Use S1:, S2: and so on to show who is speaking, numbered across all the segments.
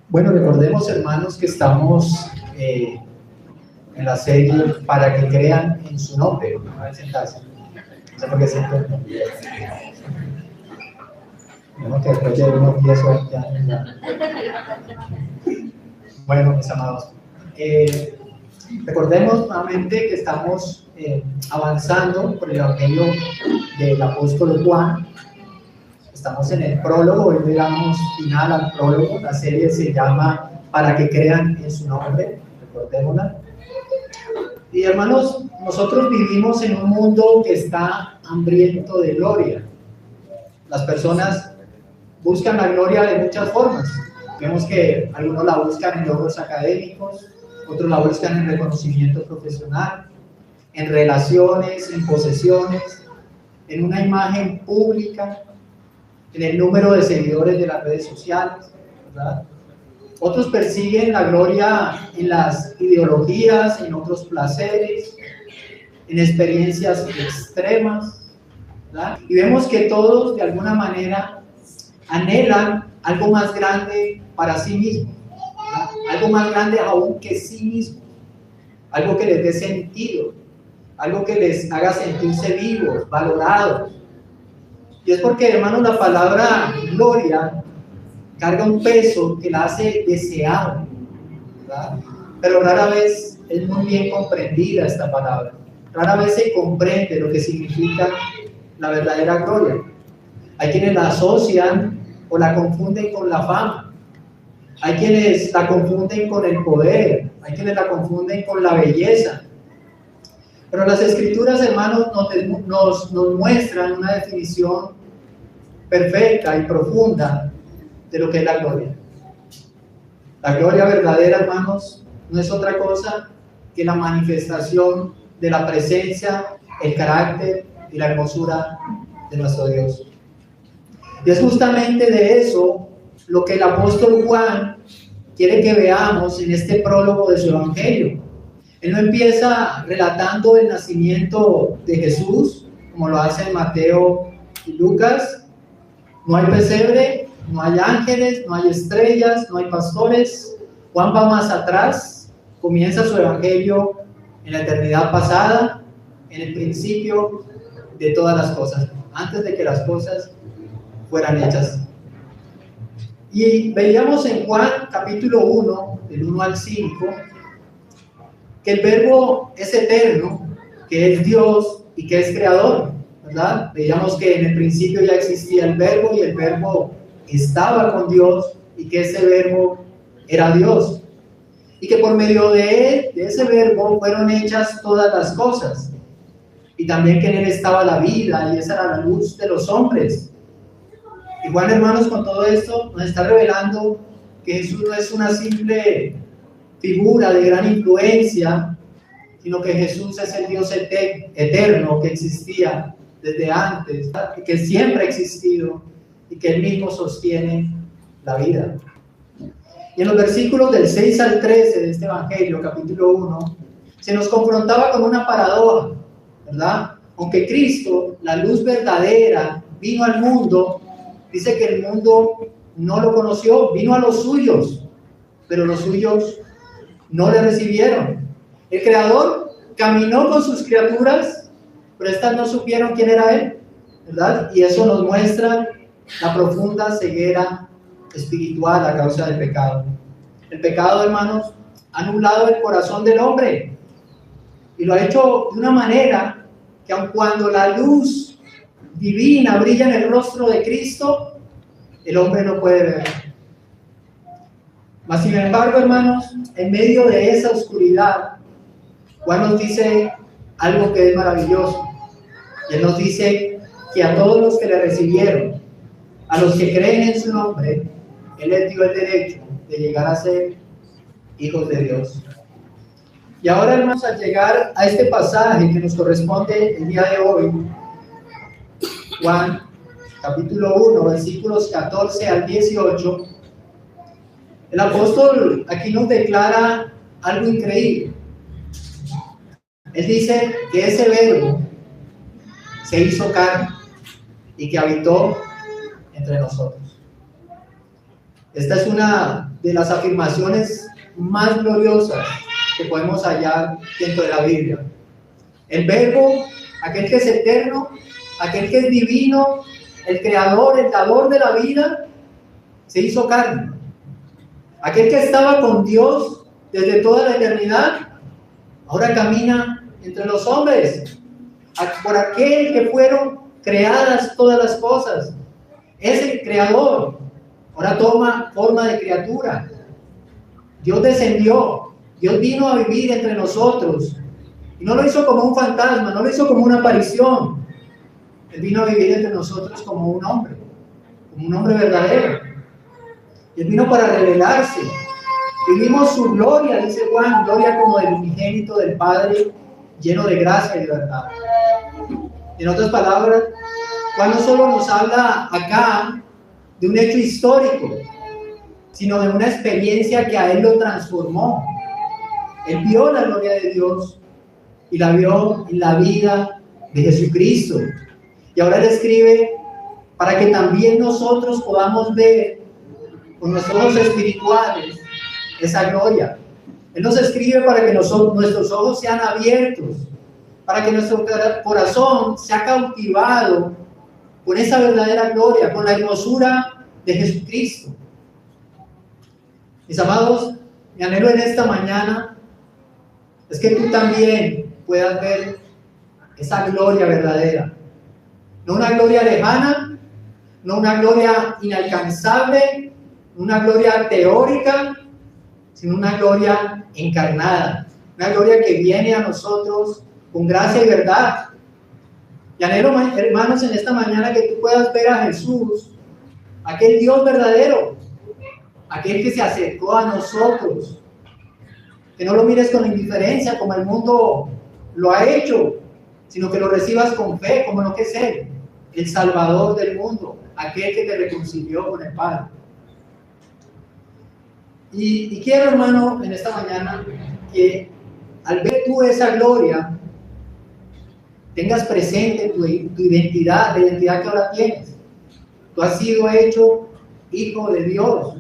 S1: Bueno, recordemos, hermanos, que estamos en la serie Para que crean en su nombre. A ver, sentarse. No sé por qué siento. Bueno, que después de unos 10 o 20 años ya. Bueno, mis amados. Recordemos nuevamente que estamos avanzando por el Evangelio del apóstol Juan. Estamos en el prólogo, hoy le damos final al prólogo. La serie se llama Para que crean en su nombre, recordémosla. Y hermanos, nosotros vivimos en un mundo que está hambriento de gloria. Las personas buscan la gloria de muchas formas. Vemos que algunos la buscan en logros académicos, otros la buscan en reconocimiento profesional, en relaciones, en posesiones, en una imagen pública, en el número de seguidores de las redes sociales, ¿verdad? Otros persiguen la gloria en las ideologías, en otros placeres, en experiencias extremas, ¿verdad? Y vemos que todos de alguna manera anhelan algo más grande para sí mismos, ¿verdad? Algo más grande aún que sí mismos, algo que les dé sentido, algo que les haga sentirse vivos, valorados. Y es porque, hermanos, la palabra gloria carga un peso que la hace deseable, ¿verdad? Pero rara vez es muy bien comprendida esta palabra. Rara vez se comprende lo que significa la verdadera gloria. Hay quienes la asocian o la confunden con la fama. Hay quienes la confunden con el poder. Hay quienes la confunden con la belleza. Pero las Escrituras, hermanos, nos muestran una definición perfecta y profunda de lo que es la gloria. La gloria verdadera, hermanos, no es otra cosa que la manifestación de la presencia, el carácter y la hermosura de nuestro Dios. Y es justamente de eso lo que el apóstol Juan quiere que veamos en este prólogo de su evangelio. Él no empieza relatando el nacimiento de Jesús, como lo hacen Mateo y Lucas. No hay pesebre, no hay ángeles, no hay estrellas, no hay pastores. Juan va más atrás, comienza su evangelio en la eternidad pasada, en el principio de todas las cosas, antes de que las cosas fueran hechas. Y veíamos en Juan capítulo 1, del 1 al 5, que el verbo es eterno, que es Dios y que es creador, ¿verdad? Veíamos que en el principio ya existía el verbo y el verbo estaba con Dios y que ese verbo era Dios. Y que por medio de él, de ese verbo, fueron hechas todas las cosas. Y también que en él estaba la vida y esa era la luz de los hombres. Y Juan, hermanos, con todo esto nos está revelando que Jesús no es una simple figura de gran influencia, sino que Jesús es el Dios eterno que existía desde antes, que siempre ha existido y que él mismo sostiene la vida. Y en los versículos del 6 al 13 de este Evangelio, capítulo 1, se nos confrontaba con una paradoja, ¿verdad? Aunque Cristo, la luz verdadera, vino al mundo, dice que el mundo no lo conoció, vino a los suyos, pero los suyos no le recibieron. El Creador caminó con sus criaturas, pero estas no supieron quién era Él, ¿verdad? Y eso nos muestra la profunda ceguera espiritual a causa del pecado. El pecado, hermanos, ha anulado el corazón del hombre y lo ha hecho de una manera que aun cuando la luz divina brilla en el rostro de Cristo, el hombre no puede ver. Mas sin embargo, hermanos, en medio de esa oscuridad, Juan nos dice algo que es maravilloso. Y él nos dice que a todos los que le recibieron, a los que creen en su nombre, él les dio el derecho de llegar a ser hijos de Dios. Y ahora, hermanos, al llegar a este pasaje que nos corresponde el día de hoy, Juan, capítulo 1, versículos 14 al 18, el apóstol aquí nos declara algo increíble. Él dice que ese verbo se hizo carne y que habitó entre nosotros. Esta es una de las afirmaciones más gloriosas que podemos hallar dentro de la Biblia. El Verbo, aquel que es eterno, aquel que es divino, el creador, el dador de la vida, se hizo carne. Aquel que estaba con Dios desde toda la eternidad, ahora camina entre los hombres. Por aquel que fueron creadas todas las cosas. Es el creador. Ahora toma forma de criatura. Dios descendió. Dios vino a vivir entre nosotros. Y no lo hizo como un fantasma, no lo hizo como una aparición. Él vino a vivir entre nosotros como un hombre verdadero. Y Él vino para revelarse. Vivimos su gloria, dice Juan, gloria como del unigénito del Padre, lleno de gracia y de verdad. En otras palabras, Juan no solo nos habla acá de un hecho histórico, sino de una experiencia que a él lo transformó. Él vio la gloria de Dios y la vio en la vida de Jesucristo. Y ahora él escribe para que también nosotros podamos ver con nuestros ojos espirituales esa gloria. Él nos escribe para que nuestros ojos sean abiertos, para que nuestro corazón sea cautivado con esa verdadera gloria, con la hermosura de Jesucristo. Mis amados, mi anhelo en esta mañana es que tú también puedas ver esa gloria verdadera. No una gloria lejana, no una gloria inalcanzable, no una gloria teórica, sino una gloria encarnada, una gloria que viene a nosotros con gracia y verdad. Y anhelo, hermanos, en esta mañana que tú puedas ver a Jesús, aquel Dios verdadero, aquel que se acercó a nosotros, que no lo mires con indiferencia como el mundo lo ha hecho, sino que lo recibas con fe como lo que es Él, el Salvador del mundo, aquel que te reconcilió con el Padre. Y quiero, hermano, en esta mañana que al ver tú esa gloria, tengas presente tu identidad, la identidad que ahora tienes. Tú has sido hecho hijo de Dios.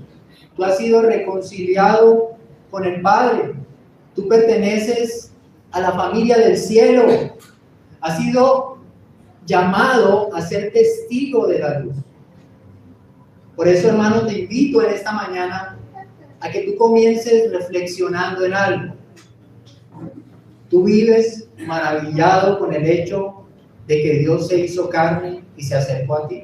S1: Tú has sido reconciliado con el Padre. Tú perteneces a la familia del cielo. Has sido llamado a ser testigo de la luz. Por eso, hermano, te invito en esta mañana a que tú comiences reflexionando en algo. Tú vives maravillado con el hecho de que Dios se hizo carne y se acercó a ti.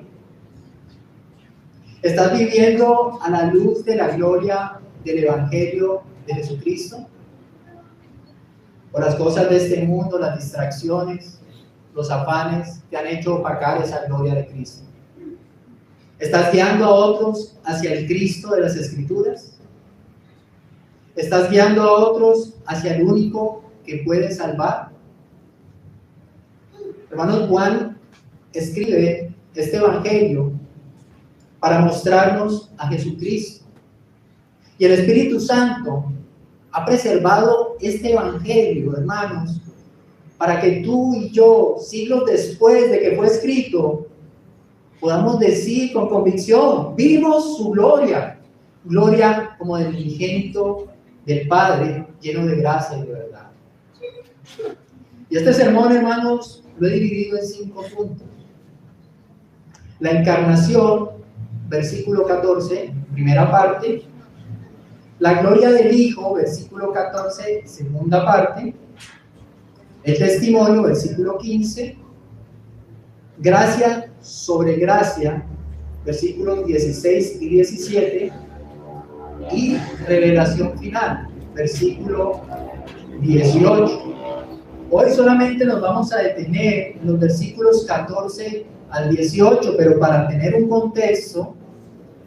S1: ¿Estás viviendo a la luz de la gloria del Evangelio de Jesucristo? ¿O las cosas de este mundo, las distracciones, los afanes te han hecho opacar esa gloria de Cristo? ¿Estás guiando a otros hacia el Cristo de las Escrituras? ¿Estás guiando a otros hacia el único que puede salvar? Hermano, Juan escribe este Evangelio para mostrarnos a Jesucristo. Y el Espíritu Santo ha preservado este Evangelio, hermanos, para que tú y yo, siglos después de que fue escrito, podamos decir con convicción: vimos su gloria, gloria como del unigénito del Padre, lleno de gracia y de verdad. Y este sermón, hermanos, lo he dividido en 5 puntos. La encarnación, versículo 14, primera parte. La gloria del Hijo, versículo 14, segunda parte. El testimonio, versículo 15. Gracia sobre gracia, versículos 16 y 17. Y revelación final, versículo 18. Hoy solamente nos vamos a detener en los versículos 14 al 18, pero para tener un contexto,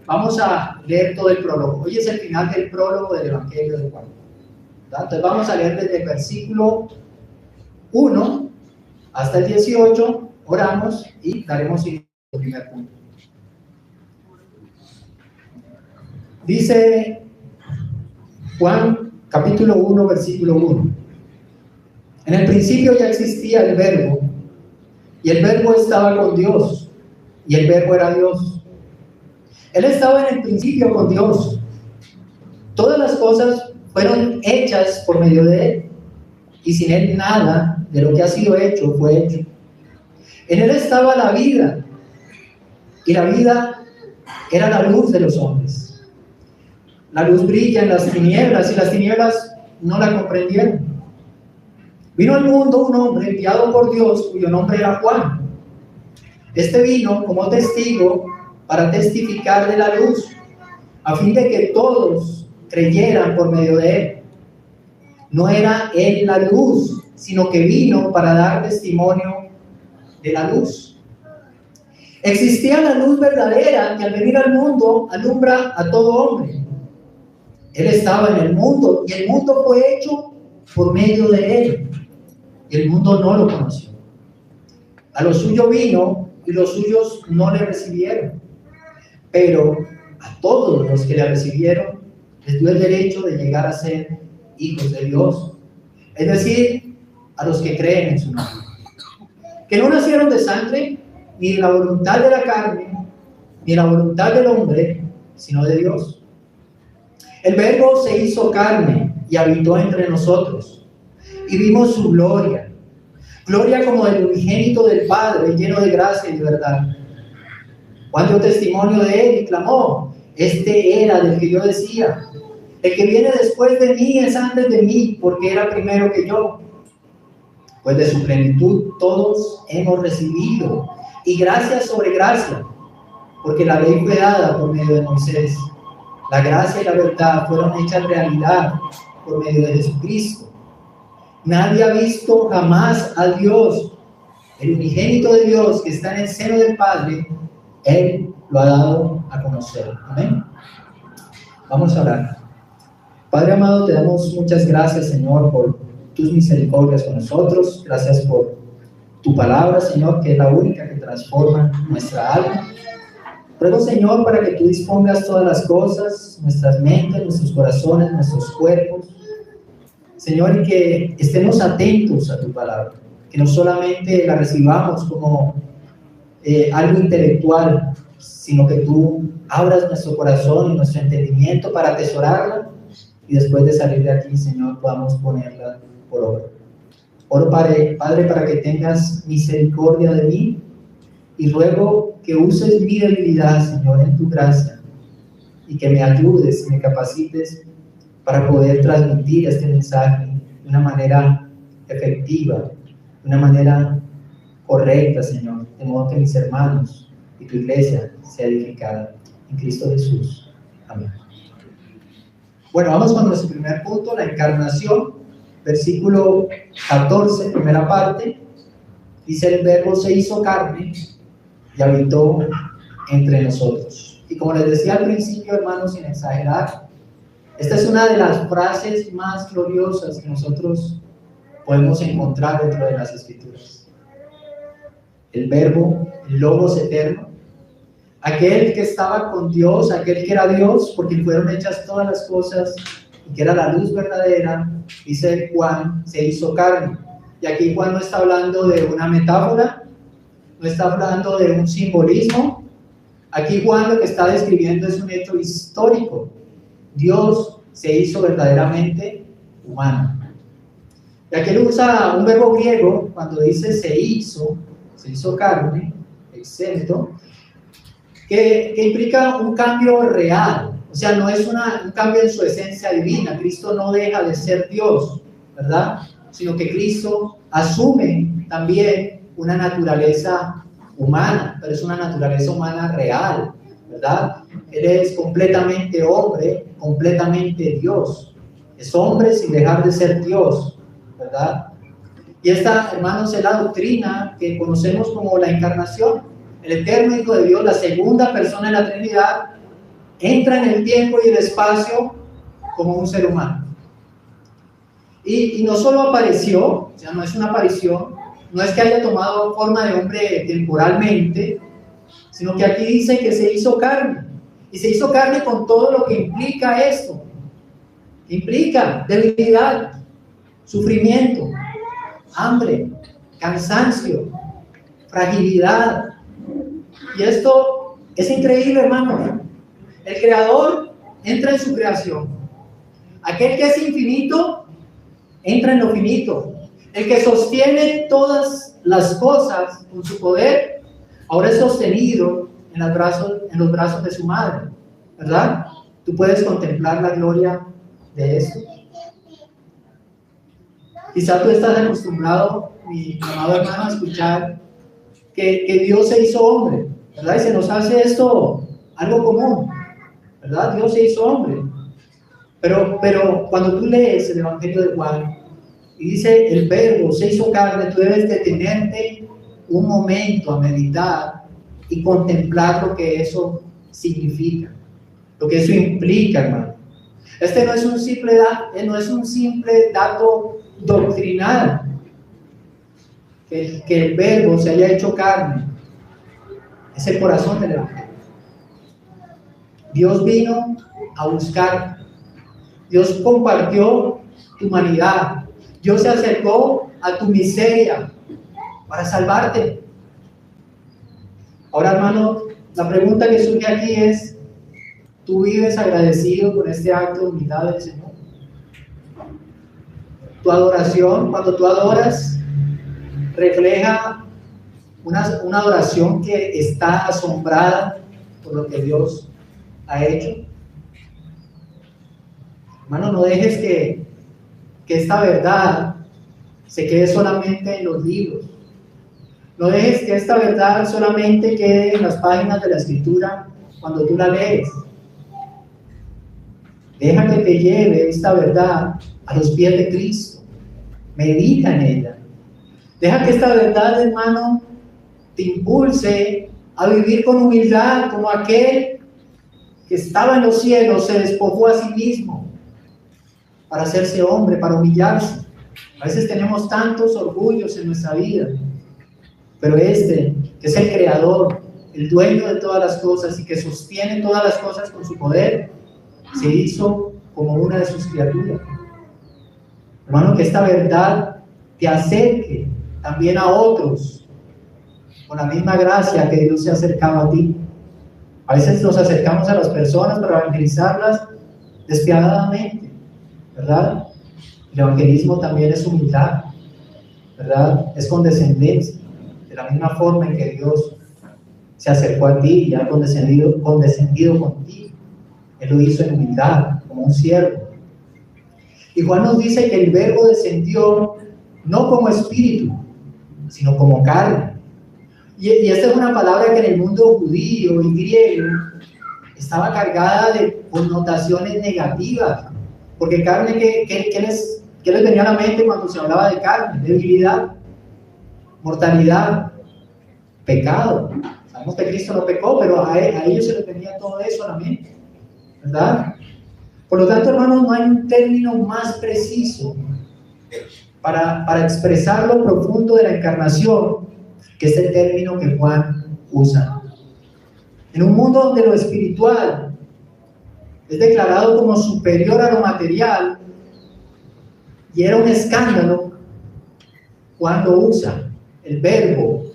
S1: vamos a leer todo el prólogo. Hoy es el final del prólogo del Evangelio de Juan. Entonces vamos a leer desde el versículo 1 hasta el 18, oramos y daremos inicio al primer punto. Dice Juan, capítulo 1, versículo 1. En el principio ya existía el Verbo, y el Verbo estaba con Dios, y el Verbo era Dios. Él estaba en el principio con Dios. Todas las cosas fueron hechas por medio de Él, y sin Él nada de lo que ha sido hecho fue hecho. En Él estaba la vida, y la vida era la luz de los hombres. La luz brilla en las tinieblas, y las tinieblas no la comprendieron. Vino al mundo un hombre enviado por Dios, cuyo nombre era Juan. Este vino como testigo para testificar de la luz, a fin de que todos creyeran por medio de él. No era él la luz, sino que vino para dar testimonio de la luz. Existía la luz verdadera que al venir al mundo alumbra a todo hombre. Él estaba en el mundo y el mundo fue hecho por medio de él. Y el mundo no lo conoció. A lo suyo vino y los suyos no le recibieron. Pero a todos los que le recibieron les dio el derecho de llegar a ser hijos de Dios. Es decir, a los que creen en su nombre. Que no nacieron de sangre, ni de la voluntad de la carne, ni de la voluntad del hombre, sino de Dios. El Verbo se hizo carne y habitó entre nosotros. Y vimos su gloria. Gloria como del unigénito del Padre, lleno de gracia y de verdad. Juan dio testimonio de él y clamó: este era del que yo decía, el que viene después de mí es antes de mí, porque era primero que yo. Pues de su plenitud todos hemos recibido, y gracia sobre gracia, porque la ley fue dada por medio de Moisés. La gracia y la verdad fueron hechas realidad por medio de Jesucristo. Nadie ha visto jamás a Dios. El unigénito de Dios que está en el seno del Padre, Él lo ha dado a conocer. Amén. Vamos a orar. Padre amado, te damos muchas gracias, Señor, por tus misericordias con nosotros. Gracias por tu palabra, Señor, que es la única que transforma nuestra alma. Ruego, Señor, para que tú dispongas todas las cosas, nuestras mentes, nuestros corazones, nuestros cuerpos, Señor, y que estemos atentos a tu palabra, que no solamente la recibamos como algo intelectual, sino que tú abras nuestro corazón y nuestro entendimiento para atesorarla, y después de salir de aquí, Señor, podamos ponerla por obra. Oro, Padre, para que tengas misericordia de mí, y ruego que uses mi debilidad, Señor, en tu gracia, y que me ayudes y me capacites para poder transmitir este mensaje de una manera efectiva, de una manera correcta, Señor, de modo que mis hermanos y tu iglesia sea edificada en Cristo Jesús. Amén. Bueno, vamos con nuestro primer punto, la encarnación, versículo 14, primera parte. Dice: el Verbo se hizo carne y habitó entre nosotros. Y como les decía al principio, hermanos, sin exagerar, esta es una de las frases más gloriosas que nosotros podemos encontrar dentro de las Escrituras. El Verbo, el Logos eterno, aquel que estaba con Dios, aquel que era Dios, porque fueron hechas todas las cosas, y que era la luz verdadera, dice Juan, se hizo carne. Y aquí Juan no está hablando de una metáfora, no está hablando de un simbolismo. Aquí Juan lo que está describiendo es un hecho histórico. Dios se hizo verdaderamente humano. Y aquí él usa un verbo griego cuando dice se hizo carne, exento, que implica un cambio real. O sea, no es un cambio en su esencia divina. Cristo no deja de ser Dios, ¿verdad? Sino que Cristo asume también una naturaleza humana, pero es una naturaleza humana real, ¿verdad? Él es completamente hombre, completamente Dios. Es hombre sin dejar de ser Dios, ¿verdad? Y esta, hermanos, es la doctrina que conocemos como la encarnación. El eterno Hijo de Dios, la segunda persona de la Trinidad, entra en el tiempo y el espacio como un ser humano. Y no solo apareció, o sea, no es una aparición, no es que haya tomado forma de hombre temporalmente, sino que aquí dice que se hizo carne. Y se hizo carne con todo lo que implica esto. Implica debilidad, sufrimiento, hambre, cansancio, fragilidad. Y esto es increíble, hermano. El Creador entra en su creación. Aquel que es infinito entra en lo finito. El que sostiene todas las cosas con su poder, ahora es sostenido en los brazos de su madre, ¿verdad? Tú puedes contemplar la gloria de esto. Quizá tú estás acostumbrado, mi amado hermano, a escuchar que Dios se hizo hombre, ¿verdad? Y se nos hace esto algo común, ¿verdad? Dios se hizo hombre. Pero cuando tú lees el Evangelio de Juan y dice el verbo se hizo carne, tú debes detenerte un momento a meditar y contemplar lo que eso significa, lo que eso implica, hermano. Este no es un simple dato doctrinal, que el verbo se haya hecho carne. Es el corazón del Evangelio. Dios vino a buscar. Dios compartió tu humanidad. Dios se acercó a tu miseria para salvarte. Ahora, hermano, la pregunta que surge aquí es: ¿tú vives agradecido con este acto de humildad del Señor? Tu adoración, cuando tú adoras, refleja una adoración que está asombrada por lo que Dios ha hecho. Hermano, no dejes que esta verdad se quede solamente en los libros. No dejes que esta verdad solamente quede en las páginas de la Escritura cuando tú la lees. Deja que te lleve esta verdad a los pies de Cristo. Medita en ella. Deja que esta verdad, hermano, te impulse a vivir con humildad, como aquel que estaba en los cielos, se despojó a sí mismo para hacerse hombre, para humillarse. A veces tenemos tantos orgullos en nuestra vida, pero este, que es el Creador, el dueño de todas las cosas y que sostiene todas las cosas con su poder, se hizo como una de sus criaturas. Hermano, que esta verdad te acerque también a otros con la misma gracia que Dios se ha acercado a ti. A veces nos acercamos a las personas para evangelizarlas despiadadamente, ¿verdad? El evangelismo también es humildad, ¿verdad? Es condescendencia, de la misma forma en que Dios se acercó a ti y ha condescendido contigo. Él lo hizo en humildad, como un siervo. Y Juan nos dice que el verbo descendió no como espíritu, sino como carne. Y esta es una palabra que en el mundo judío y griego estaba cargada de connotaciones negativas. Porque carne, ¿qué les venía a la mente cuando se hablaba de carne? Debilidad, mortalidad, pecado. Sabemos que Cristo no pecó, pero a ellos se les venía todo eso a la mente, ¿verdad? Por lo tanto, hermanos, no hay un término más preciso para expresar lo profundo de la encarnación que este término que Juan usa. En un mundo donde lo espiritual es declarado como superior a lo material y era un escándalo, Juan lo usa. El verbo,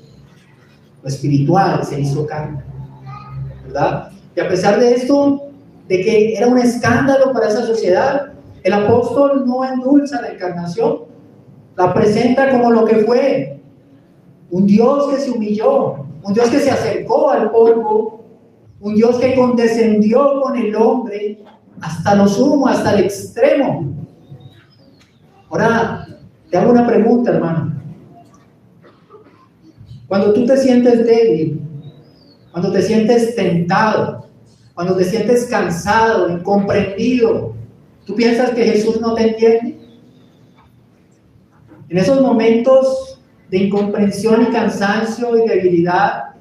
S1: lo espiritual, se hizo carne, ¿verdad? Y a pesar de esto, de que era un escándalo para esa sociedad, el apóstol no endulza la encarnación, la presenta como lo que fue: un Dios que se humilló, un Dios que se acercó al polvo, un Dios que condescendió con el hombre hasta lo sumo, hasta el extremo. Ahora, te hago una pregunta, hermano. Cuando tú te sientes débil, cuando te sientes tentado, cuando te sientes cansado, incomprendido, ¿tú piensas que Jesús no te entiende? En esos momentos de incomprensión y cansancio y debilidad,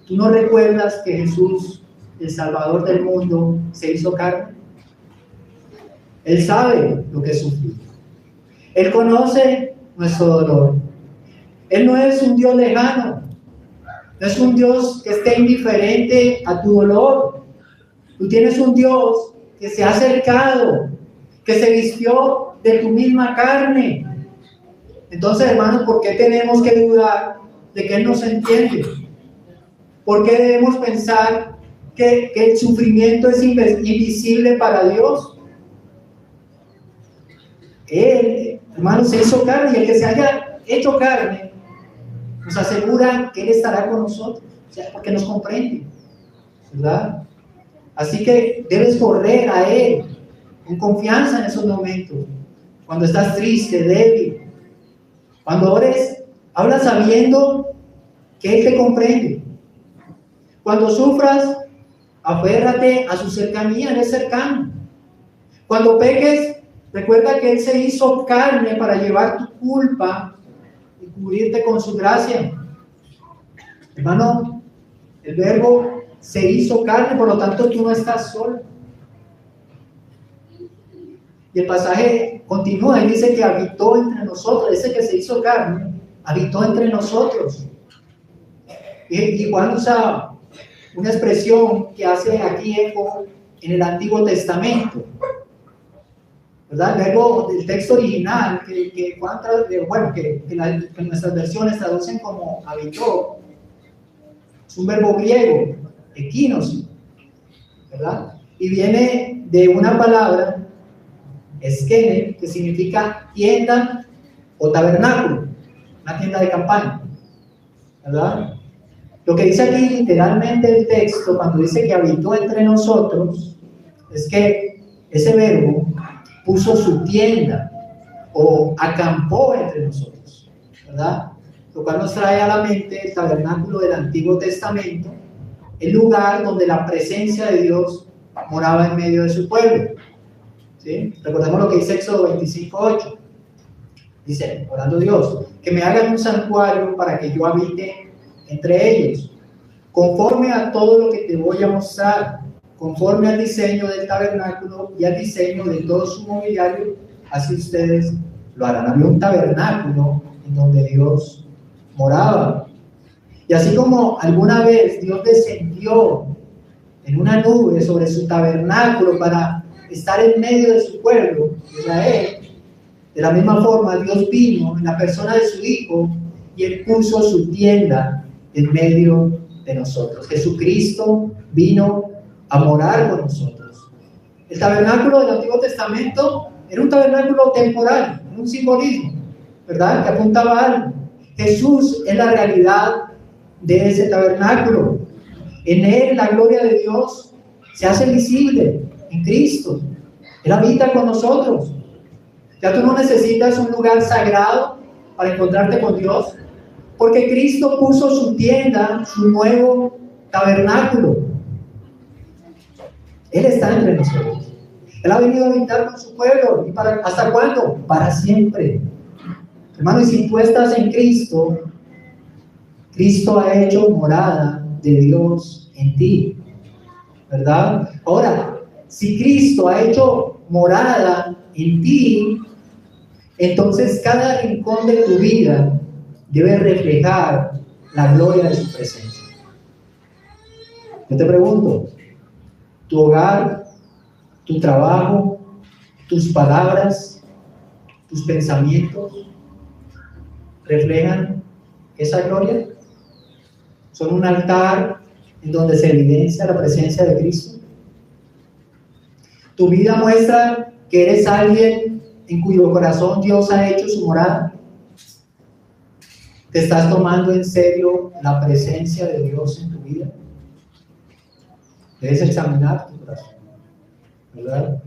S1: ¿tú no recuerdas que Jesús, el Salvador del mundo, se hizo carne? Él sabe lo que sufrió. Él conoce nuestro dolor. Él no es un Dios lejano. No es un Dios que esté indiferente a tu dolor. Tú tienes un Dios que se ha acercado, que se vistió de tu misma carne. Entonces, hermanos, ¿por qué tenemos que dudar de que Él nos entiende? ¿Por qué debemos pensar que el sufrimiento es invisible para Dios. Él, hermanos, se hizo carne, y el que se haya hecho carne nos asegura que Él estará con nosotros, o sea, porque nos comprende, ¿verdad? Así que debes correr a Él con confianza en esos momentos, cuando estás triste, débil. Cuando ores, habla sabiendo que Él te comprende. Cuando sufras, aférrate a su cercanía, Él es cercano. Cuando peques, recuerda que Él se hizo carne para llevar tu culpa y cubrirte con su gracia. Hermano, el Verbo se hizo carne, por lo tanto tú no estás solo. Y el pasaje continúa y dice que habitó entre nosotros. Ese que se hizo carne, habitó entre nosotros. Y Juan usa una expresión que hace aquí eco en el Antiguo Testamento, ¿verdad? El verbo del texto original, que nuestras versiones traducen como habitó, es un verbo griego, ekinos, ¿verdad? Y viene de una palabra, eskene, que significa tienda o tabernáculo, una tienda de campaña, ¿verdad? Lo que dice aquí literalmente el texto, cuando dice que habitó entre nosotros, es que ese verbo puso su tienda o acampó entre nosotros, ¿verdad? Lo cual nos trae a la mente el tabernáculo del Antiguo Testamento, el lugar donde la presencia de Dios moraba en medio de su pueblo, ¿sí? Recordemos lo que dice Éxodo 25:8. Dice, orando Dios, que me hagan un santuario para que yo habite entre ellos, conforme a todo lo que te voy a mostrar, conforme al diseño del tabernáculo y al diseño de todo su mobiliario, así ustedes lo harán. Había un tabernáculo en donde Dios moraba. Y así como alguna vez Dios descendió en una nube sobre su tabernáculo para estar en medio de su pueblo, Israel, de la misma forma Dios vino en la persona de su Hijo y Él puso su tienda en medio de nosotros. Jesucristo vino a morar con nosotros. El tabernáculo del Antiguo Testamento era un tabernáculo temporal, un simbolismo, ¿verdad? Que apuntaba a algo. Jesús es la realidad de ese tabernáculo. En Él la gloria de Dios se hace visible en Cristo. Él habita con nosotros. Ya tú no necesitas un lugar sagrado para encontrarte con Dios, porque Cristo puso su tienda, su nuevo tabernáculo. Él está entre nosotros. Él ha venido a habitar con su pueblo. ¿Y hasta cuándo? Para siempre. Hermano, y si tú estás en Cristo, Cristo ha hecho morada de Dios en ti, ¿verdad? Ahora, si Cristo ha hecho morada en ti, entonces cada rincón de tu vida debe reflejar la gloria de su presencia. Yo te pregunto, ¿tu hogar, tu trabajo, tus palabras, tus pensamientos reflejan esa gloria? ¿Son un altar en donde se evidencia la presencia de Cristo? ¿Tu vida muestra que eres alguien en cuyo corazón Dios ha hecho su morada? ¿Te estás tomando en serio la presencia de Dios en tu vida? Debes examinar tu corazón, ¿verdad?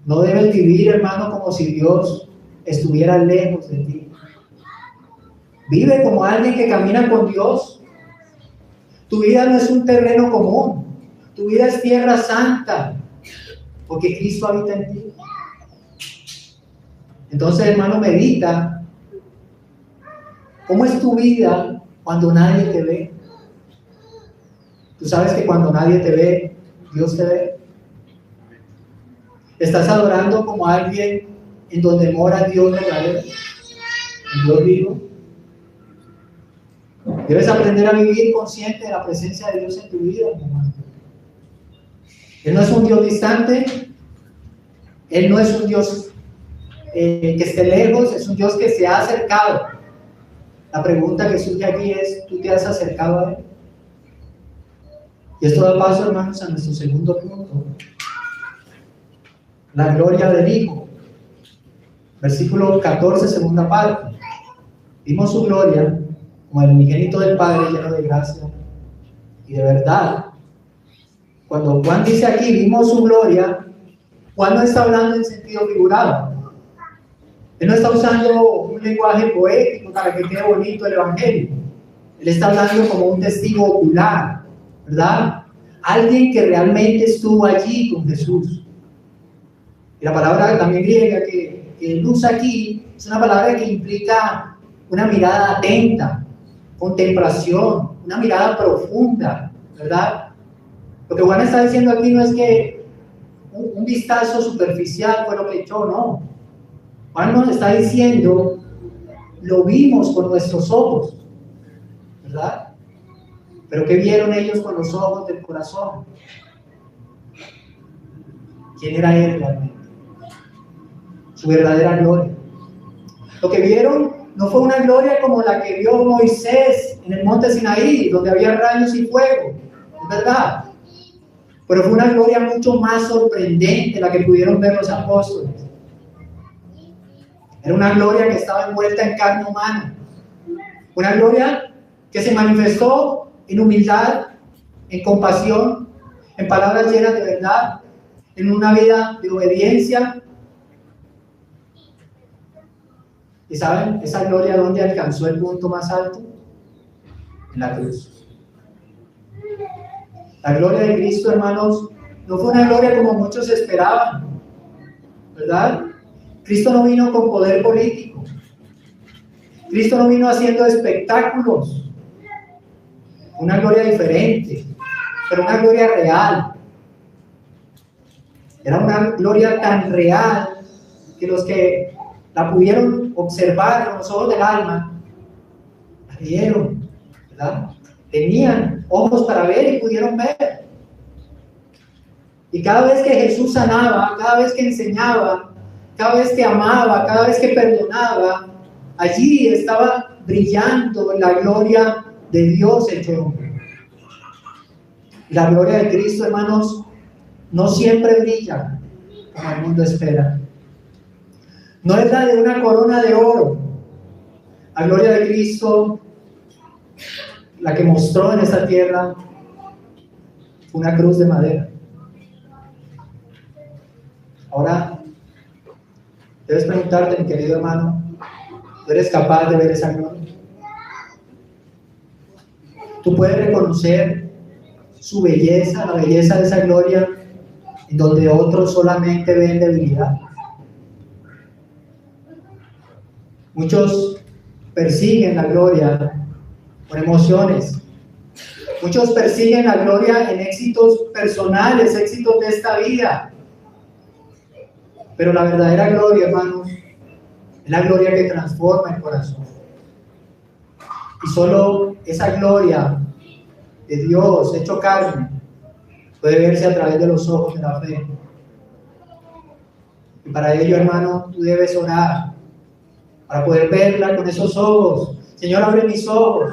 S1: No debes vivir, hermano, como si Dios estuviera lejos de ti. Vive como alguien que camina con Dios. Tu vida no es un terreno común. Tu vida es tierra santa, porque Cristo habita en ti. Entonces, hermano, medita. ¿Cómo es tu vida cuando nadie te ve? Tú sabes que cuando nadie te ve, Dios te ve. ¿Estás adorando como alguien en donde mora Dios verdadero, el Dios vivo? Debes aprender a vivir consciente de la presencia de Dios en tu vida, hermano. Él no es un Dios distante. Él no es un Dios que esté lejos. Es un Dios que se ha acercado. La pregunta que surge aquí es, ¿tú te has acercado a Él? Y esto da paso, hermanos, a nuestro segundo punto. La gloria del Hijo. Versículo 14, segunda parte. Vimos su gloria como el unigénito del Padre, lleno de gracia y de verdad. Cuando Juan dice aquí, vimos su gloria, Juan no está hablando en sentido figurado. Él no está usando un lenguaje poético para que quede bonito el Evangelio. Él está hablando como un testigo ocular, ¿verdad? Alguien que realmente estuvo allí con Jesús. Y la palabra también griega que él usa aquí es una palabra que implica una mirada atenta, contemplación, una mirada profunda, ¿verdad? Lo que Juan está diciendo aquí no es que un vistazo superficial fue lo que echó, no. Juan nos está diciendo, lo vimos con nuestros ojos, ¿verdad? Pero ¿qué vieron ellos con los ojos del corazón? ¿Quién era él realmente? Su verdadera gloria. Lo que vieron no fue una gloria como la que vio Moisés en el monte Sinaí, donde había rayos y fuego, es verdad. Pero fue una gloria mucho más sorprendente la que pudieron ver los apóstoles. Era una gloria que estaba envuelta en carne humana. Una gloria que se manifestó en humildad, en compasión, en palabras llenas de verdad, en una vida de obediencia. ¿Y saben esa gloria dónde alcanzó el punto más alto? En la cruz. La gloria de Cristo, hermanos, no fue una gloria como muchos esperaban, ¿verdad? Cristo no vino con poder político. Cristo no vino haciendo espectáculos. Una gloria diferente, pero una gloria real. Era una gloria tan real que los que la pudieron observar con los ojos del alma, la vieron, ¿verdad? Tenían ojos para ver y pudieron ver. Y cada vez que Jesús sanaba, cada vez que enseñaba, cada vez que amaba, cada vez que perdonaba, allí estaba brillando la gloria de Dios hecho hombre. Y la gloria de Cristo, hermanos, no siempre brilla como el mundo espera. No es la de una corona de oro. La gloria de Cristo, la que mostró en esta tierra, fue una cruz de madera. Ahora, debes preguntarte, mi querido hermano, ¿tú eres capaz de ver esa gloria? ¿Tú puedes reconocer su belleza, la belleza de esa gloria, en donde otros solamente ven debilidad? Muchos persiguen la gloria por emociones. Muchos persiguen la gloria en éxitos personales, éxitos de esta vida. Pero la verdadera gloria, hermanos, es la gloria que transforma el corazón. Y solo esa gloria de Dios hecho carne puede verse a través de los ojos de la fe. Y para ello, hermano, tú debes orar para poder verla con esos ojos. Señor, abre mis ojos.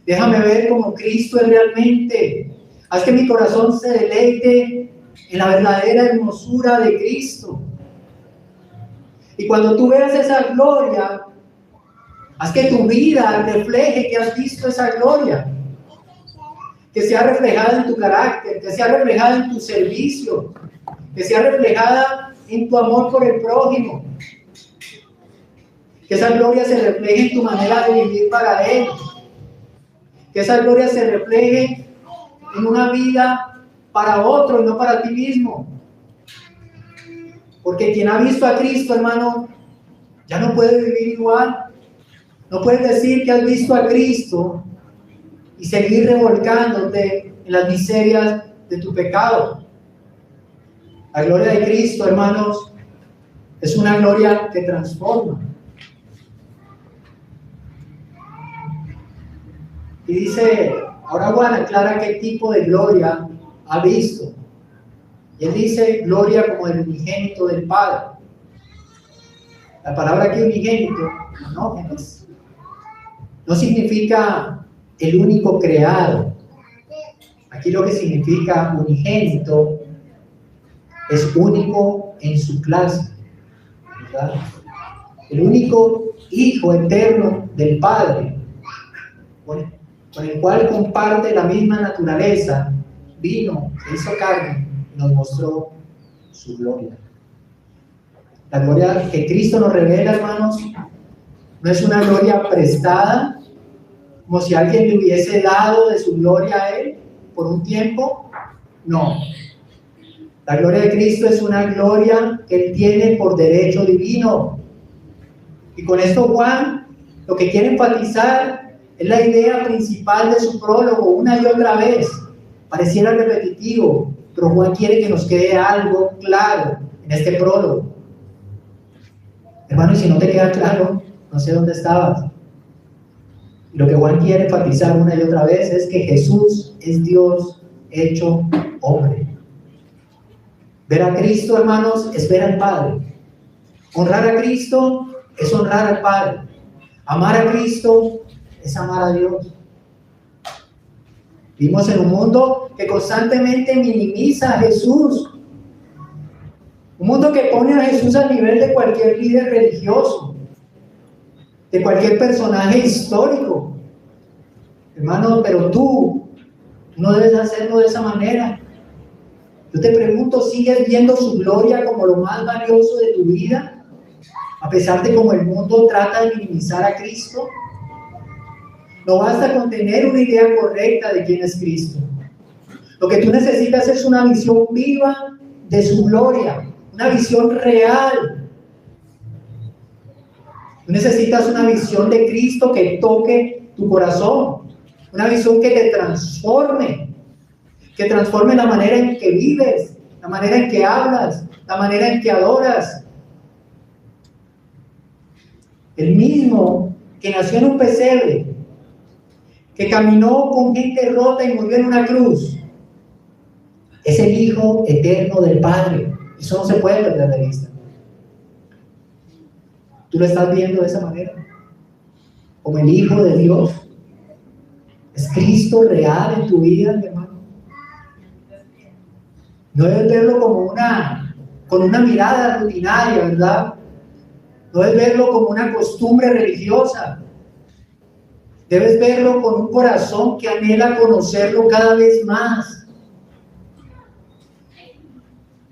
S1: Déjame ver como Cristo es realmente. Haz que mi corazón se deleite en la verdadera hermosura de Cristo. Y cuando tú veas esa gloria, haz que tu vida refleje que has visto esa gloria. Que sea reflejada en tu carácter, que sea reflejada en tu servicio, que sea reflejada en tu amor por el prójimo. Que esa gloria se refleje en tu manera de vivir para Él. Que esa gloria se refleje en una vida para otro y no para ti mismo. Porque quien ha visto a Cristo, hermano, ya no puede vivir igual. No puedes decir que has visto a Cristo y seguir revolcándote en las miserias de tu pecado. La gloria de Cristo, hermanos, es una gloria que transforma. Y dice, ahora Juan aclara qué tipo de gloria ha visto. Y él dice, gloria como el unigénito del Padre. La palabra aquí unigénito, no significa el único creado. Aquí lo que significa unigénito es único en su clase, ¿verdad? El único Hijo eterno del Padre, con el cual comparte la misma naturaleza, vino, se hizo carne y nos mostró su gloria. La gloria que Cristo nos revela, hermanos, no es una gloria prestada, como si alguien le hubiese dado de su gloria a Él por un tiempo. No. La gloria de Cristo es una gloria que Él tiene por derecho divino. Y con esto Juan lo que quiere enfatizar es la idea principal de su prólogo una y otra vez. Pareciera repetitivo, pero Juan quiere que nos quede algo claro en este prólogo. Hermano, y si no te queda claro, no sé dónde estabas. Y lo que Juan quiere enfatizar una y otra vez es que Jesús es Dios hecho hombre. Ver a Cristo, hermanos, es ver al Padre. Honrar a Cristo es honrar al Padre. Amar a Cristo es amar a Dios. Vivimos en un mundo que constantemente minimiza a Jesús. Un mundo que pone a Jesús al nivel de cualquier líder religioso, de cualquier personaje histórico. Hermano, pero tú no debes hacerlo de esa manera. Yo te pregunto, ¿sigues viendo su gloria como lo más valioso de tu vida? A pesar de cómo el mundo trata de minimizar a Cristo. No basta con tener una idea correcta de quién es Cristo. Lo que tú necesitas es una visión viva de su gloria, una visión real. Tú necesitas una visión de Cristo que toque tu corazón, una visión que te transforme, que transforme la manera en que vives, la manera en que hablas, la manera en que adoras. El mismo que nació en un pesebre, que caminó con gente rota y murió en una cruz, es el Hijo eterno del Padre. Eso no se puede perder de vista. ¿Tú lo estás viendo de esa manera? Como el Hijo de Dios. ¿Es Cristo real en tu vida, mi hermano? No debes verlo como con una mirada rutinaria, ¿verdad? No debes verlo como una costumbre religiosa. Debes verlo con un corazón que anhela conocerlo cada vez más.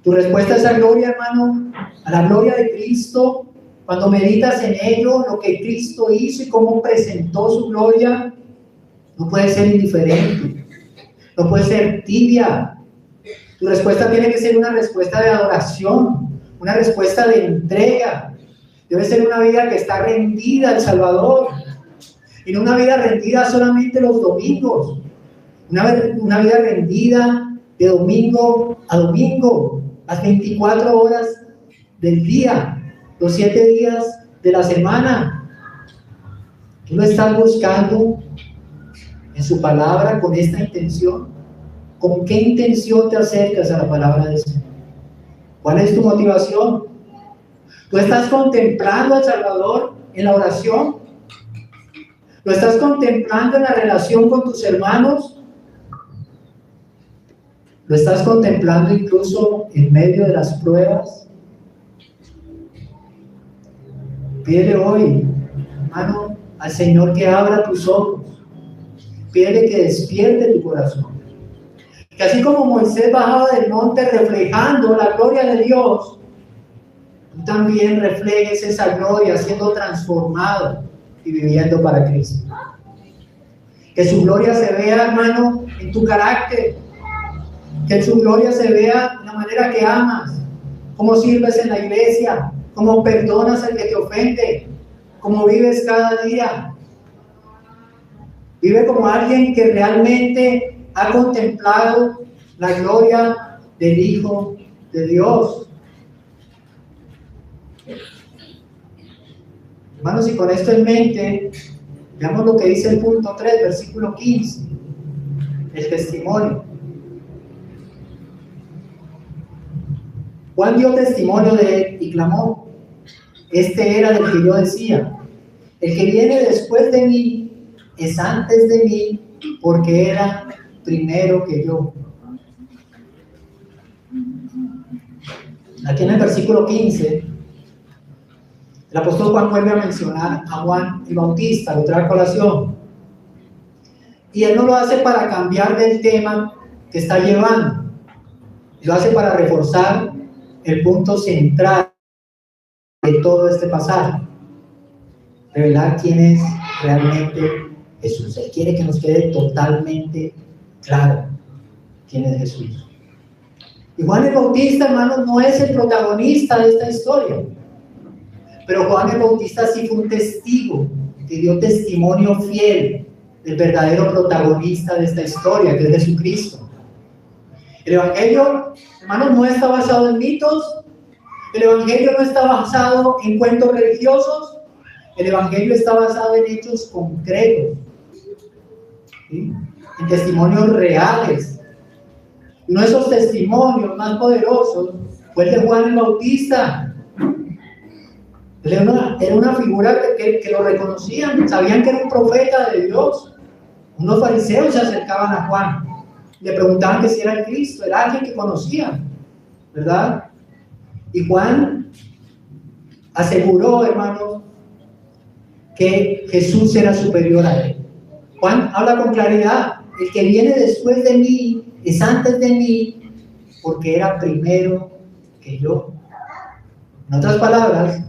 S1: Tu respuesta a esa gloria, hermano, a la gloria de Cristo, cuando meditas en ello, lo que Cristo hizo y cómo presentó su gloria, no puede ser indiferente, no puede ser tibia. Tu respuesta tiene que ser una respuesta de adoración, una respuesta de entrega. Debe ser una vida que está rendida al Salvador, y no una vida rendida solamente los domingos, una vida rendida de domingo a domingo, las 24 horas del día, los 7 días de la semana. ¿Tú lo estás buscando en su palabra con esta intención? ¿Con qué intención te acercas a la palabra del Señor? ¿Cuál es tu motivación? ¿Tú estás contemplando al Salvador en la oración? ¿Lo estás contemplando en la relación con tus hermanos? ¿Lo estás contemplando incluso en medio de las pruebas? Pídele hoy, hermano, al Señor que abra tus ojos. Pídele que despierte tu corazón. Que así como Moisés bajaba del monte reflejando la gloria de Dios, tú también reflejes esa gloria siendo transformado y viviendo para Cristo. Que su gloria se vea, hermano, en tu carácter. Que su gloria se vea en la manera que amas, cómo sirves en la iglesia, cómo perdonas al que te ofende, cómo vives cada día. Vive como alguien que realmente ha contemplado la gloria del Hijo de Dios. Hermanos, y con esto en mente, veamos lo que dice el punto 3, versículo 15, el testimonio. Juan dio testimonio de él y clamó: este era del que yo decía, el que viene después de mí es antes de mí, porque era primero que yo. Aquí en el versículo 15, el apóstol Juan vuelve a mencionar a Juan el Bautista, lo trae a colación. Y él no lo hace para cambiar del tema que está llevando, lo hace para reforzar el punto central de todo este pasaje, revelar quién es realmente Jesús. Él quiere que nos quede totalmente claro quién es Jesús. Y Juan el Bautista, hermanos, no es el protagonista de esta historia, pero Juan el Bautista sí fue un testigo que dio testimonio fiel del verdadero protagonista de esta historia, que es Jesucristo. El Evangelio, hermanos, no está basado en mitos, el Evangelio no está basado en cuentos religiosos, el Evangelio está basado en hechos concretos, ¿sí? En testimonios reales. Uno de esos testimonios más poderosos fue el de Juan el Bautista. Él era una figura que lo reconocían, sabían que era un profeta de Dios. Unos fariseos se acercaban a Juan, le preguntaban que si era el Cristo, era alguien que conocían, ¿verdad? Y Juan aseguró, hermanos, que Jesús era superior a él. Juan habla con claridad: el que viene después de mí es antes de mí, porque era primero que yo. En otras palabras,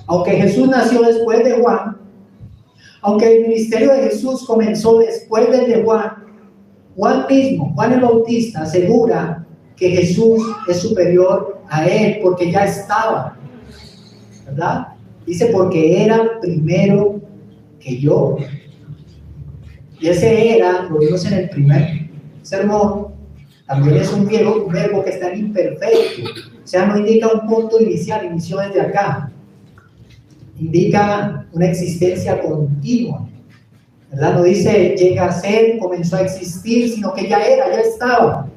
S1: aunque Jesús nació después de Juan, aunque el ministerio de Jesús comenzó después del de Juan, Juan mismo, Juan el Bautista, asegura que Jesús es superior a él porque ya estaba, ¿verdad? Dice, porque era primero que yo. Y ese era, lo vimos en el primer sermón, también es un verbo que está en imperfecto, o sea, no indica un punto inicial, inició desde acá, indica una existencia continua, ¿verdad? No dice llega a ser, comenzó a existir, sino que ya era, ya estaba.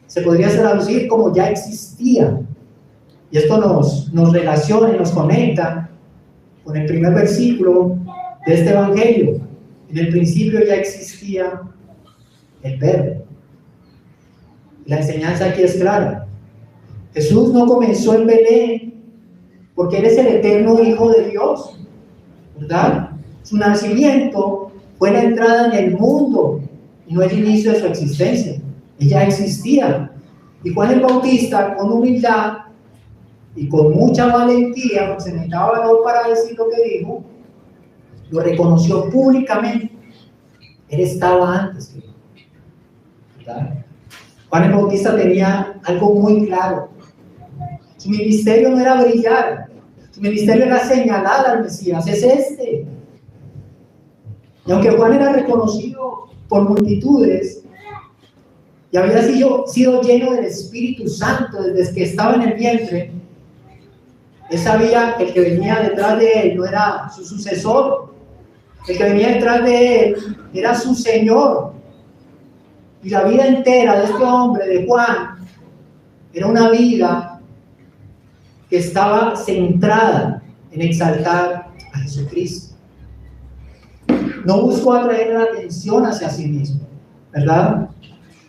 S1: Se podría traducir como ya existía. Y esto nos relaciona y nos conecta con el primer versículo de este evangelio. En el principio ya existía el verbo. La enseñanza aquí es clara. Jesús no comenzó en Belén porque Él es el eterno Hijo de Dios, ¿verdad? Su nacimiento fue la entrada en el mundo y no el inicio de su existencia. Él ya existía. Y Juan el Bautista, con humildad y con mucha valentía, porque se necesitaba valor para decir lo que dijo, lo reconoció públicamente. Él estaba antes que él, ¿verdad? Juan el Bautista tenía algo muy claro. Su ministerio no era brillar, su ministerio era señalar al Mesías, es este. Y aunque Juan era reconocido por multitudes y había sido lleno del Espíritu Santo desde que estaba en el vientre, él sabía que el que venía detrás de él no era su sucesor, el que venía detrás de él era su Señor. Y la vida entera de este hombre, de Juan, era una vida que estaba centrada en exaltar a Jesucristo. No buscó atraer la atención hacia sí mismo, ¿verdad?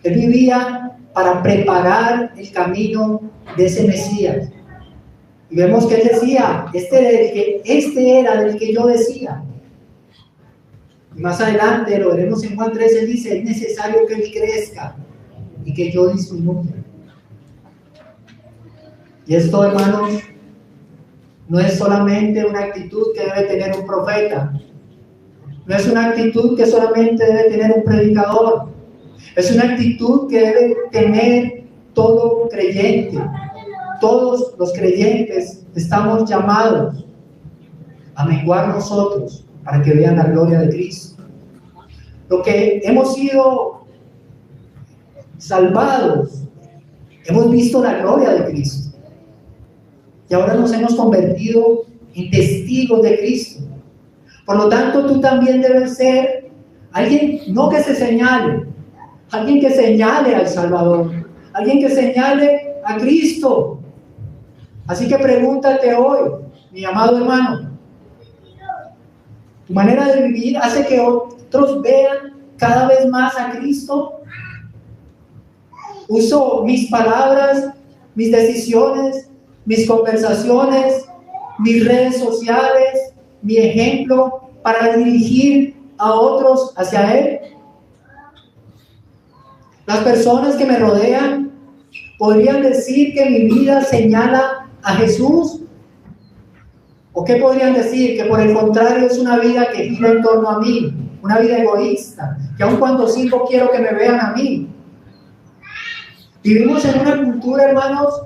S1: Él vivía para preparar el camino de ese Mesías. Y vemos que él decía, este era del que yo decía. Y más adelante, lo veremos en Juan 13, él dice, es necesario que él crezca y que yo disminuya. Y esto, hermanos, no es solamente una actitud que debe tener un profeta. No es una actitud que solamente debe tener un predicador. Es una actitud que debe tener todo creyente. Todos los creyentes estamos llamados a menguar nosotros para que vean la gloria de Cristo. Lo que hemos sido salvados, hemos visto la gloria de Cristo. Y ahora nos hemos convertido en testigos de Cristo. Por lo tanto, tú también debes ser alguien, no que se señale, alguien que señale al Salvador, alguien que señale a Cristo. Así que pregúntate hoy, mi amado hermano, tu manera de vivir hace que otros vean cada vez más a Cristo? ¿Uso mis palabras, mis decisiones, mis conversaciones, mis redes sociales, mi ejemplo para dirigir a otros hacia Él? Las personas que me rodean podrían decir que mi vida señala a Jesús. ¿O qué podrían decir? Que por el contrario es una vida que gira en torno a mí, una vida egoísta, que aun cuando sirvo quiero que me vean a mí. Vivimos en una cultura, hermanos,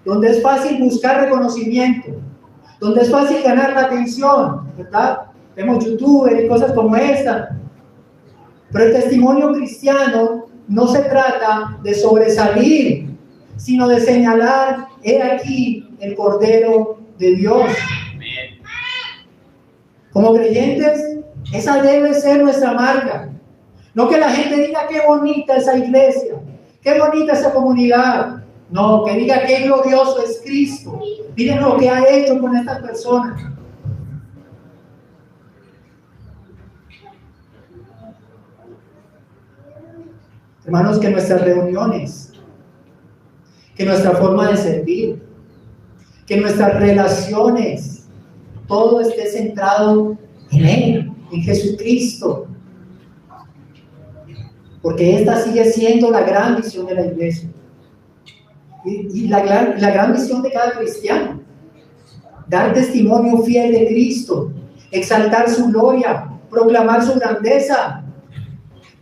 S1: donde es fácil buscar reconocimiento, donde es fácil ganar la atención, ¿verdad? Vemos youtubers y cosas como esta. Pero el testimonio cristiano no se trata de sobresalir, sino de señalar, he aquí el Cordero de Dios. Como creyentes, esa debe ser nuestra marca. No que la gente diga qué bonita esa iglesia, qué bonita esa comunidad. No, que diga qué glorioso es Cristo. Miren lo que ha hecho con estas personas. Hermanos, que nuestras reuniones, que nuestra forma de servir, que nuestras relaciones, todo esté centrado en Él, en Jesucristo. Porque esta sigue siendo la gran misión de la iglesia. Y la gran misión de cada cristiano. Dar testimonio fiel de Cristo, exaltar su gloria, proclamar su grandeza,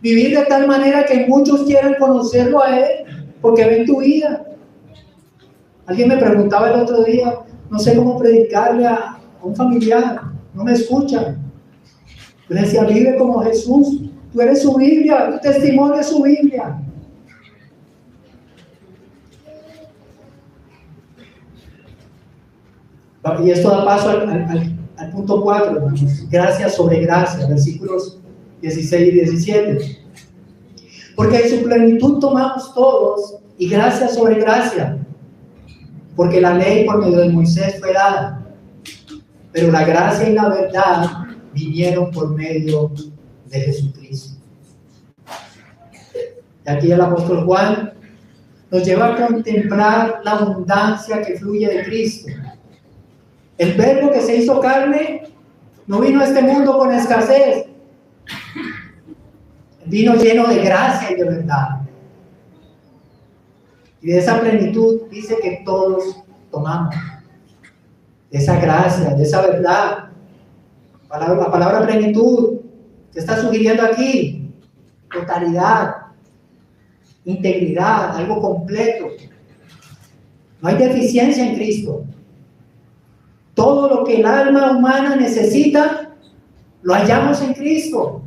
S1: vivir de tal manera que muchos quieran conocerlo a Él, porque ven tu vida. Alguien me preguntaba el otro día, no sé cómo predicarle a un familiar, no me escucha. Yo le decía, vive como Jesús, tú eres su Biblia, tu testimonio es su Biblia. Y esto da paso al punto 4, hermanos. Gracia sobre gracia, versículos 16 y 17. Porque en su plenitud tomamos todos, y gracia sobre gracia. Porque la ley por medio de Moisés fue dada, pero la gracia y la verdad vinieron por medio de Jesucristo. Y aquí el apóstol Juan nos lleva a contemplar la abundancia que fluye de Cristo. El Verbo que se hizo carne no vino a este mundo con escasez, vino lleno de gracia y de verdad. Y de esa plenitud dice que todos tomamos. De esa gracia, de esa verdad. La palabra plenitud te está sugiriendo aquí totalidad, integridad, algo completo. No hay deficiencia en Cristo. Todo lo que el alma humana necesita, lo hallamos en Cristo.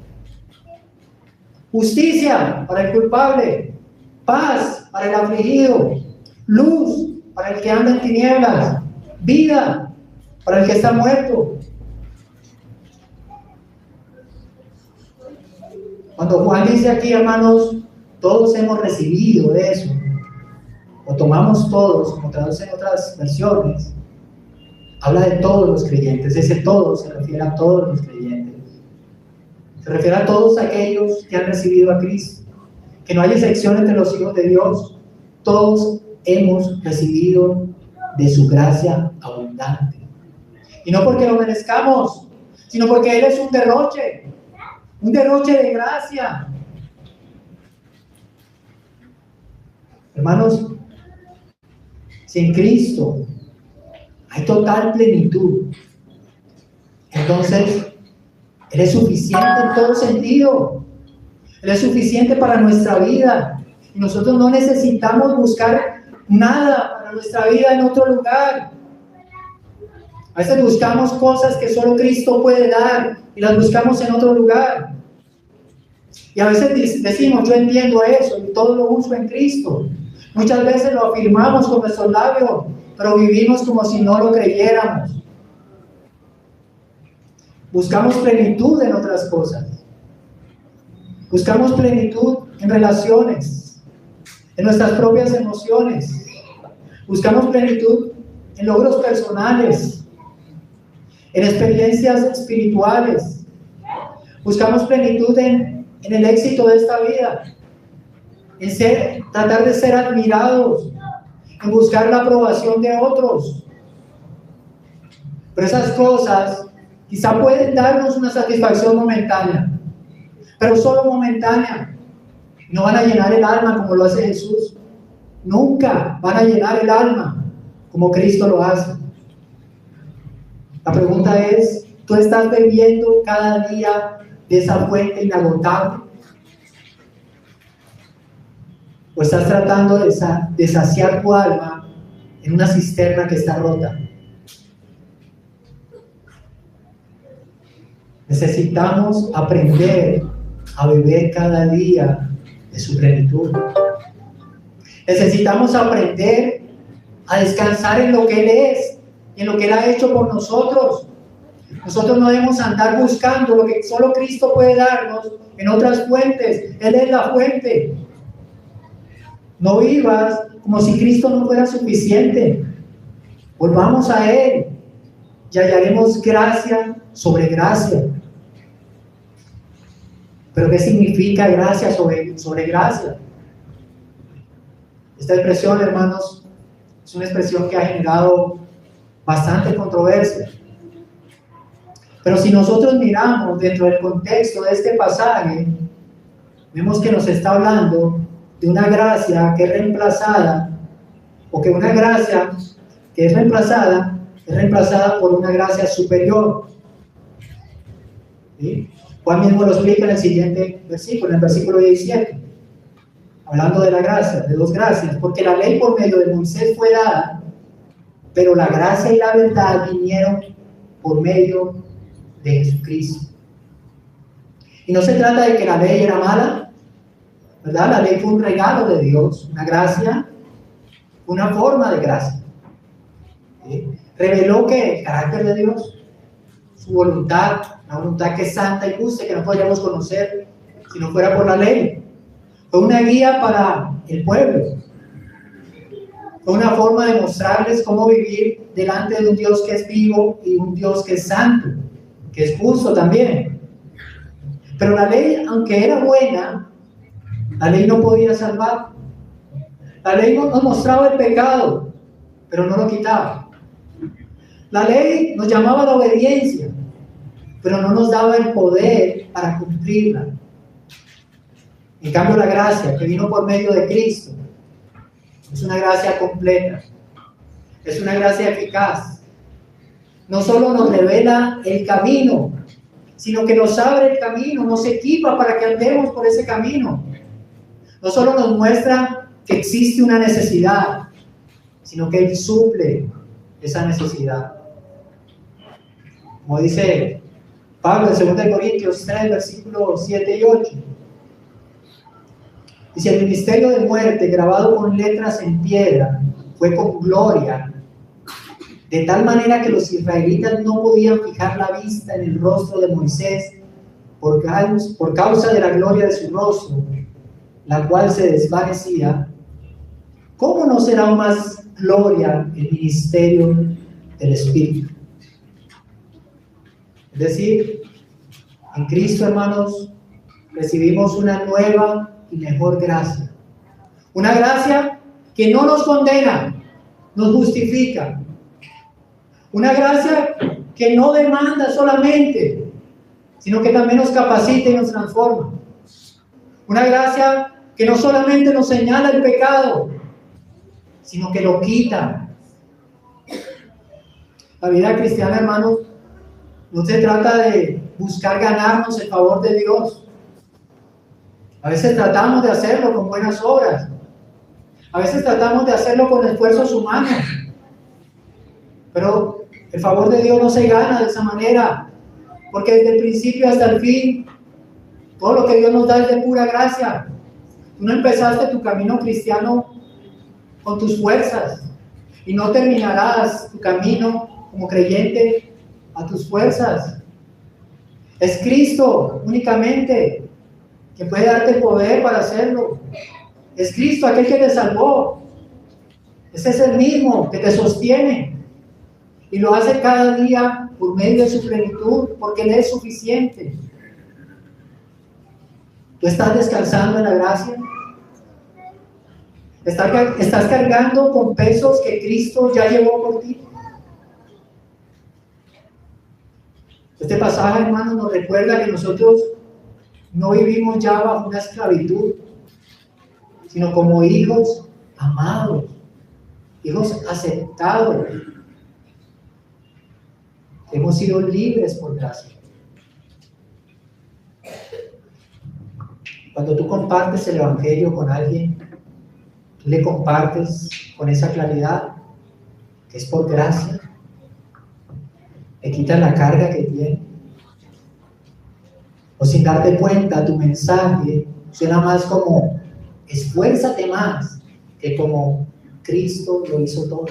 S1: Justicia para el culpable, paz para el afligido, luz para el que anda en tinieblas, vida para el que está muerto. Cuando Juan dice aquí, hermanos, todos hemos recibido de eso, o tomamos todos, como traduce en otras versiones, habla de todos los creyentes. Ese todos se refiere a todos los creyentes. Se refiere a todos aquellos que han recibido a Cristo. Que no hay excepción entre los hijos de Dios. Todos hemos recibido de su gracia abundante. Y no porque lo merezcamos, sino porque Él es un derroche de gracia. Hermanos, si en Cristo hay total plenitud, entonces Él es suficiente en todo sentido. Él es suficiente para nuestra vida. Y nosotros no necesitamos buscar nada para nuestra vida en otro lugar. A veces buscamos cosas que solo Cristo puede dar y las buscamos en otro lugar. Y a veces decimos, yo entiendo eso y todo lo uso en Cristo. Muchas veces lo afirmamos con nuestros labios, pero vivimos como si no lo creyéramos. Buscamos plenitud en otras cosas. Buscamos plenitud en relaciones, en nuestras propias emociones. Buscamos plenitud en logros personales, en experiencias espirituales. Buscamos plenitud en en el éxito de esta vida, en tratar de ser admirados, en buscar la aprobación de otros. Pero esas cosas quizá pueden darnos una satisfacción momentánea, pero solo momentánea. No van a llenar el alma como lo hace Jesús. Nunca van a llenar el alma como Cristo lo hace. La pregunta es, ¿tú estás bebiendo cada día de esa fuente inagotable? ¿O estás tratando de saciar tu alma en una cisterna que está rota? Necesitamos aprender a beber cada día de su plenitud. Necesitamos aprender a descansar en lo que Él es, en lo que Él ha hecho por nosotros. Nosotros no debemos andar buscando lo que solo Cristo puede darnos en otras fuentes. Él es la fuente. No vivas como si Cristo no fuera suficiente. Volvamos a Él y hallaremos gracia sobre gracia. ¿Pero qué significa gracia sobre gracia? Esta expresión, hermanos, es una expresión que ha generado bastante controversia. Pero si nosotros miramos dentro del contexto de este pasaje, vemos que nos está hablando de una gracia que es reemplazada, o que una gracia que es reemplazada por una gracia superior. ¿Sí? Juan mismo lo explica en el siguiente versículo, en el versículo 17, hablando de la gracia, de dos gracias, porque la ley por medio de Moisés fue dada, pero la gracia y la verdad vinieron por medio de Jesucristo. Y no se trata de que la ley era mala, ¿verdad? La ley fue un regalo de Dios, una gracia, una forma de gracia. ¿Sí? Reveló que el carácter de Dios, su voluntad, la voluntad que es santa y justa, que no podríamos conocer si no fuera por la ley. Fue una guía para el pueblo. Fue una forma de mostrarles cómo vivir delante de un Dios que es vivo y un Dios que es santo, que es justo también. Pero la ley, aunque era buena, la ley no podía salvar. La ley nos mostraba el pecado, pero no lo quitaba. La ley nos llamaba a la obediencia, pero no nos daba el poder para cumplirla. En cambio, la gracia que vino por medio de Cristo es una gracia completa, es una gracia eficaz. No solo nos revela el camino, sino que nos abre el camino, nos equipa para que andemos por ese camino. No solo nos muestra que existe una necesidad, sino que Él suple esa necesidad. Como dice Pablo en 2 Corintios 3, versículos 7 y 8. Dice, el ministerio de muerte grabado con letras en piedra fue con gloria, de tal manera que los israelitas no podían fijar la vista en el rostro de Moisés por causa de la gloria de su rostro, la cual se desvanecía. ¿Cómo no será aún más gloria el ministerio del Espíritu? Es decir, en Cristo, hermanos, recibimos una nueva y mejor gracia. Una gracia que no nos condena, nos justifica. Una gracia que no demanda solamente, sino que también nos capacita y nos transforma. Una gracia que no solamente nos señala el pecado, sino que lo quita. La vida cristiana, hermanos, no se trata de buscar ganarnos el favor de Dios. A veces tratamos de hacerlo con buenas obras. A veces tratamos de hacerlo con esfuerzos humanos. Pero el favor de Dios no se gana de esa manera, porque desde el principio hasta el fin, todo lo que Dios nos da es de pura gracia. Tú no empezaste tu camino cristiano con tus fuerzas y no terminarás tu camino como creyente a tus fuerzas. Es Cristo únicamente que puede darte el poder para hacerlo. Es Cristo aquel que te salvó. Ese es el mismo que te sostiene y lo hace cada día por medio de su plenitud, porque Él es suficiente. ¿Tú estás descansando en la gracia? ¿Estás cargando con pesos que Cristo ya llevó por ti? Este pasaje, hermanos, nos recuerda que nosotros no vivimos ya bajo una esclavitud, sino como hijos amados, hijos aceptados. Hemos sido libres por gracia. Cuando tú compartes el Evangelio con alguien, tú le compartes con esa claridad que es por gracia. Le quitas la carga que tiene. O sin darte cuenta, tu mensaje suena más como esfuérzate más que como Cristo lo hizo todo.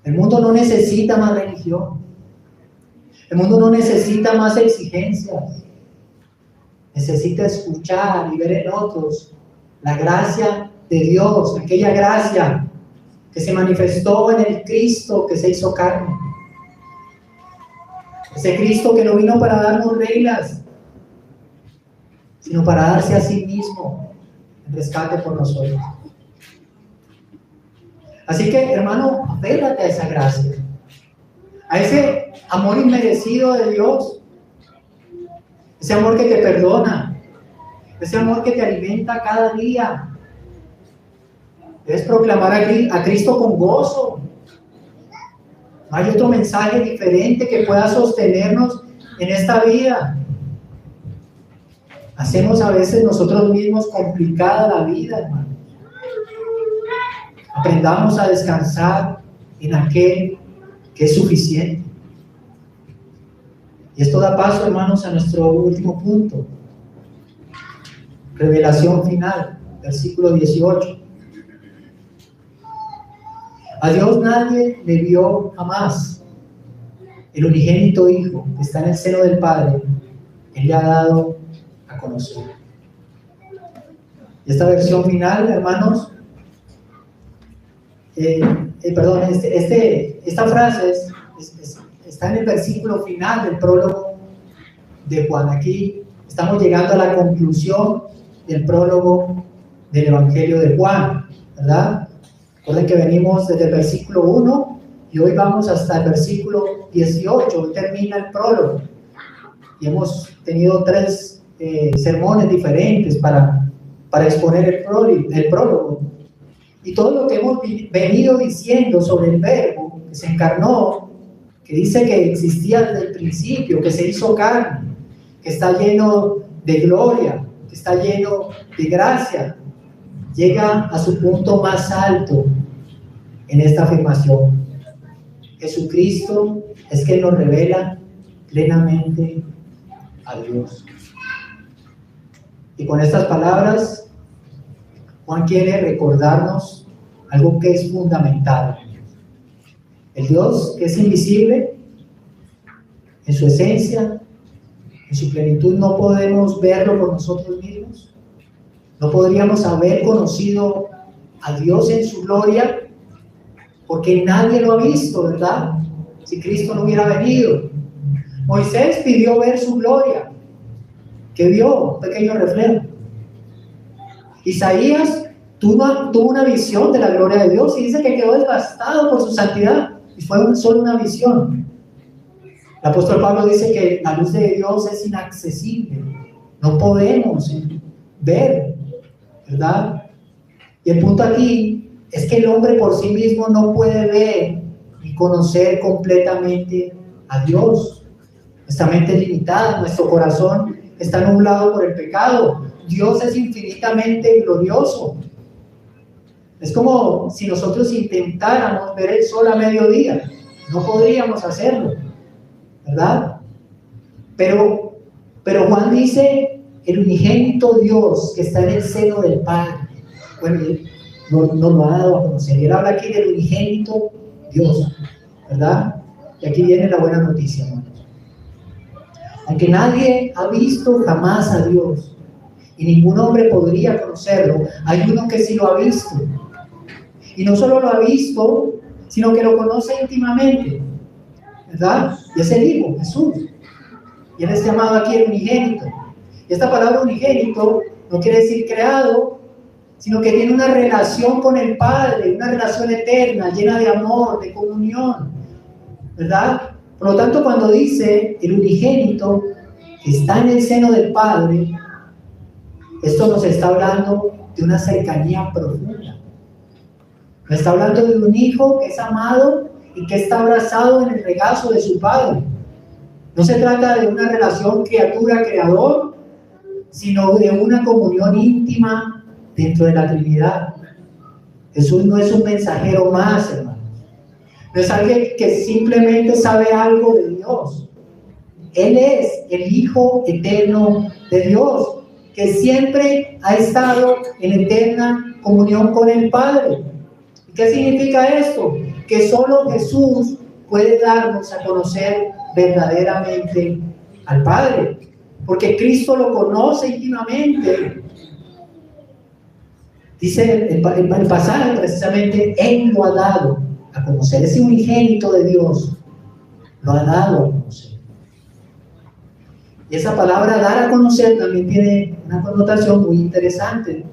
S1: El mundo no necesita más religión. El mundo no necesita más exigencias. Necesita escuchar y ver en otros la gracia de Dios, aquella gracia que se manifestó en el Cristo que se hizo carne. Ese Cristo que no vino para darnos reglas, sino para darse a sí mismo en rescate por nosotros. Así que, hermano, apégate a esa gracia, a ese amor inmerecido de Dios, ese amor que te perdona, ese amor que te alimenta cada día. Debes proclamar a Cristo con gozo. No hay otro mensaje diferente que pueda sostenernos en esta vida. Hacemos a veces nosotros mismos complicada la vida, hermano. Aprendamos a descansar en aquel que es suficiente. Y esto da paso, hermanos, a nuestro último punto. Revelación final, versículo 18. A Dios nadie le vio jamás. El unigénito Hijo que está en el seno del Padre, Él le ha dado a conocer. Esta versión final, hermanos, esta frase está en el versículo final del prólogo de Juan. Aquí estamos llegando a la conclusión del prólogo del Evangelio de Juan, ¿verdad? Recuerden que venimos desde el versículo 1 y hoy vamos hasta el versículo 18, hoy termina el prólogo. Y hemos tenido 3 sermones diferentes para exponer el prólogo. Y todo lo que hemos venido diciendo sobre el Verbo que se encarnó, que dice que existía desde el principio, que se hizo carne, que está lleno de gloria, que está lleno de gracia, llega a su punto más alto en esta afirmación. Jesucristo es quien nos revela plenamente a Dios. Y con estas palabras, Juan quiere recordarnos algo que es fundamental. El Dios que es invisible, en su esencia, en su plenitud, no podemos verlo por nosotros mismos. No podríamos haber conocido a Dios en su gloria, porque nadie lo ha visto, ¿verdad? Si Cristo no hubiera venido. Moisés pidió ver su gloria, que vio un pequeño reflejo. Isaías tuvo una visión de la gloria de Dios y dice que quedó devastado por su santidad, y fue solo una visión. El apóstol Pablo dice que la luz de Dios es inaccesible, no podemos ver, ¿verdad? Y el punto aquí es que el hombre por sí mismo no puede ver y conocer completamente a Dios. Nuestra mente es limitada, nuestro corazón está nublado por el pecado. Dios es infinitamente glorioso. Es como si nosotros intentáramos ver el sol a mediodía. No podríamos hacerlo, ¿verdad? Pero Juan dice, el unigénito Dios que está en el seno del Padre. Bueno, nos lo ha dado a conocer. Y él habla aquí del unigénito Dios, ¿verdad? Y aquí viene la buena noticia, hermanos. Aunque nadie ha visto jamás a Dios, y ningún hombre podría conocerlo, hay uno que sí lo ha visto. Y no solo lo ha visto, sino que lo conoce íntimamente, ¿verdad? Y es el Hijo, Jesús. y Él es llamado aquí el unigénito. Y esta palabra unigénito no quiere decir creado, sino que tiene una relación con el Padre, una relación eterna, llena de amor, de comunión, ¿verdad? Por lo tanto, cuando dice el unigénito que está en el seno del Padre, esto nos está hablando de una cercanía profunda. Nos está hablando de un hijo que es amado y que está abrazado en el regazo de su Padre. No se trata de una relación criatura-creador, sino de una comunión íntima dentro de la Trinidad. Jesús no es un mensajero más, hermanos. No es alguien que simplemente sabe algo de Dios. Él es el Hijo eterno de Dios, que siempre ha estado en eterna comunión con el Padre. ¿Qué significa esto? Que solo Jesús puede darnos a conocer verdaderamente al Padre, porque Cristo lo conoce íntimamente. Dice el pasaje precisamente, Él lo ha dado a conocer. Ese unigénito de Dios lo ha dado a conocer. Y esa palabra dar a conocer también tiene una connotación muy interesante,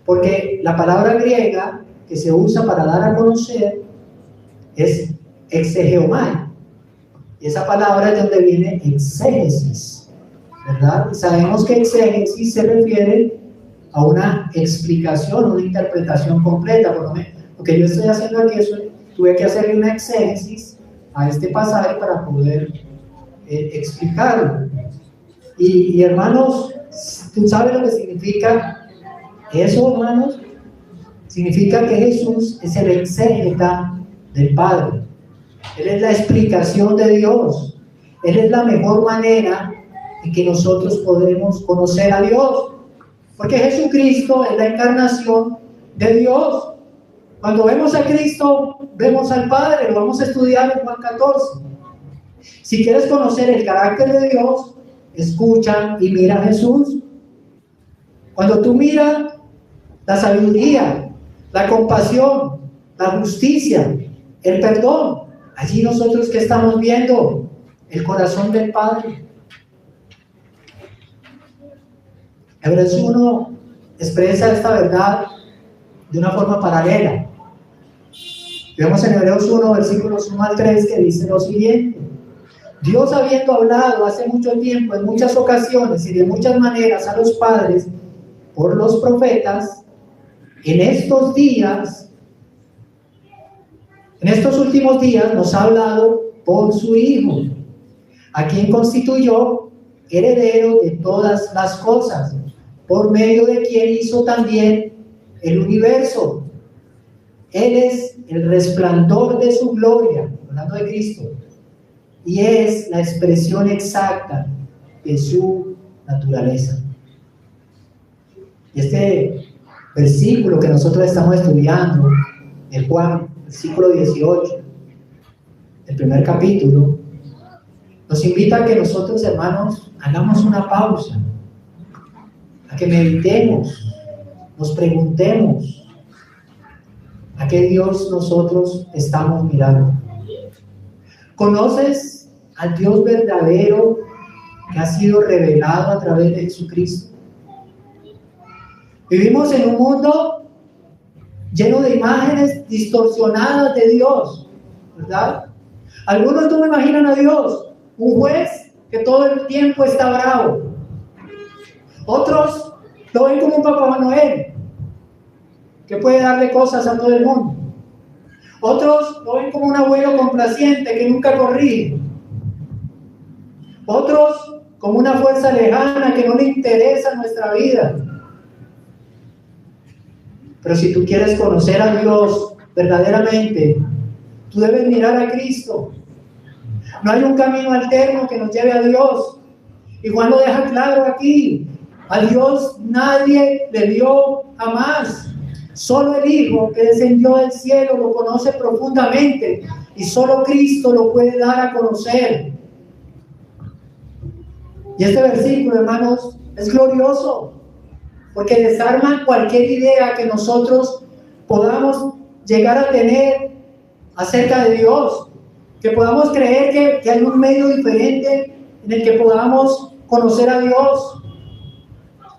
S1: porque la palabra griega que se usa para dar a conocer es exegeomai, y esa palabra es de donde viene exégesis, ¿verdad? Y sabemos que exégesis se refiere a una explicación, una interpretación completa. Por lo que yo estoy haciendo aquí es, tuve que hacerle una exégesis a este pasaje para poder explicarlo. Y hermanos, ¿tú sabes lo que significa eso, hermanos? Significa que Jesús es el exégeta del Padre. Él es la explicación de Dios. Él es la mejor manera en que nosotros podremos conocer a Dios. Porque Jesucristo es la encarnación de Dios. Cuando vemos a Cristo, vemos al Padre. Lo vamos a estudiar en Juan 14. Si quieres conocer el carácter de Dios, escucha y mira a Jesús. Cuando tú miras la sabiduría, la compasión, la justicia, el perdón, allí nosotros que estamos viendo el corazón del Padre. Hebreos 1 expresa esta verdad de una forma paralela. Vemos en Hebreos 1, versículos 1 al 3, que dice lo siguiente: Dios, habiendo hablado hace mucho tiempo, en muchas ocasiones y de muchas maneras a los padres por los profetas, en estos últimos días nos ha hablado por su Hijo, a quien constituyó heredero de todas las cosas, por medio de quien hizo también el universo. Él es el resplandor de su gloria, hablando de Cristo, y es la expresión exacta de su naturaleza. Y este versículo que nosotros estamos estudiando, de Juan, versículo 18, el primer capítulo, nos invita a que nosotros, hermanos, hagamos una pausa, a que meditemos, nos preguntemos a qué Dios nosotros estamos mirando. ¿Conoces al Dios verdadero que ha sido revelado a través de Jesucristo? Vivimos en un mundo lleno de imágenes distorsionadas de Dios, ¿verdad? Algunos no me imaginan a Dios, un juez que todo el tiempo está bravo. Otros lo ven como un Papá Noel, que puede darle cosas a todo el mundo. Otros lo ven como un abuelo complaciente que nunca corrige. Otros como una fuerza lejana que no le interesa nuestra vida. Pero si tú quieres conocer a Dios verdaderamente, tú debes mirar a Cristo. No hay un camino alterno que nos lleve a Dios. Y Juan lo deja claro aquí. A Dios nadie le dio jamás. Solo el Hijo que descendió del cielo lo conoce profundamente. Y solo Cristo lo puede dar a conocer. Y este versículo, hermanos, es glorioso, porque desarma cualquier idea que nosotros podamos llegar a tener acerca de Dios, que podamos creer que hay un medio diferente en el que podamos conocer a Dios.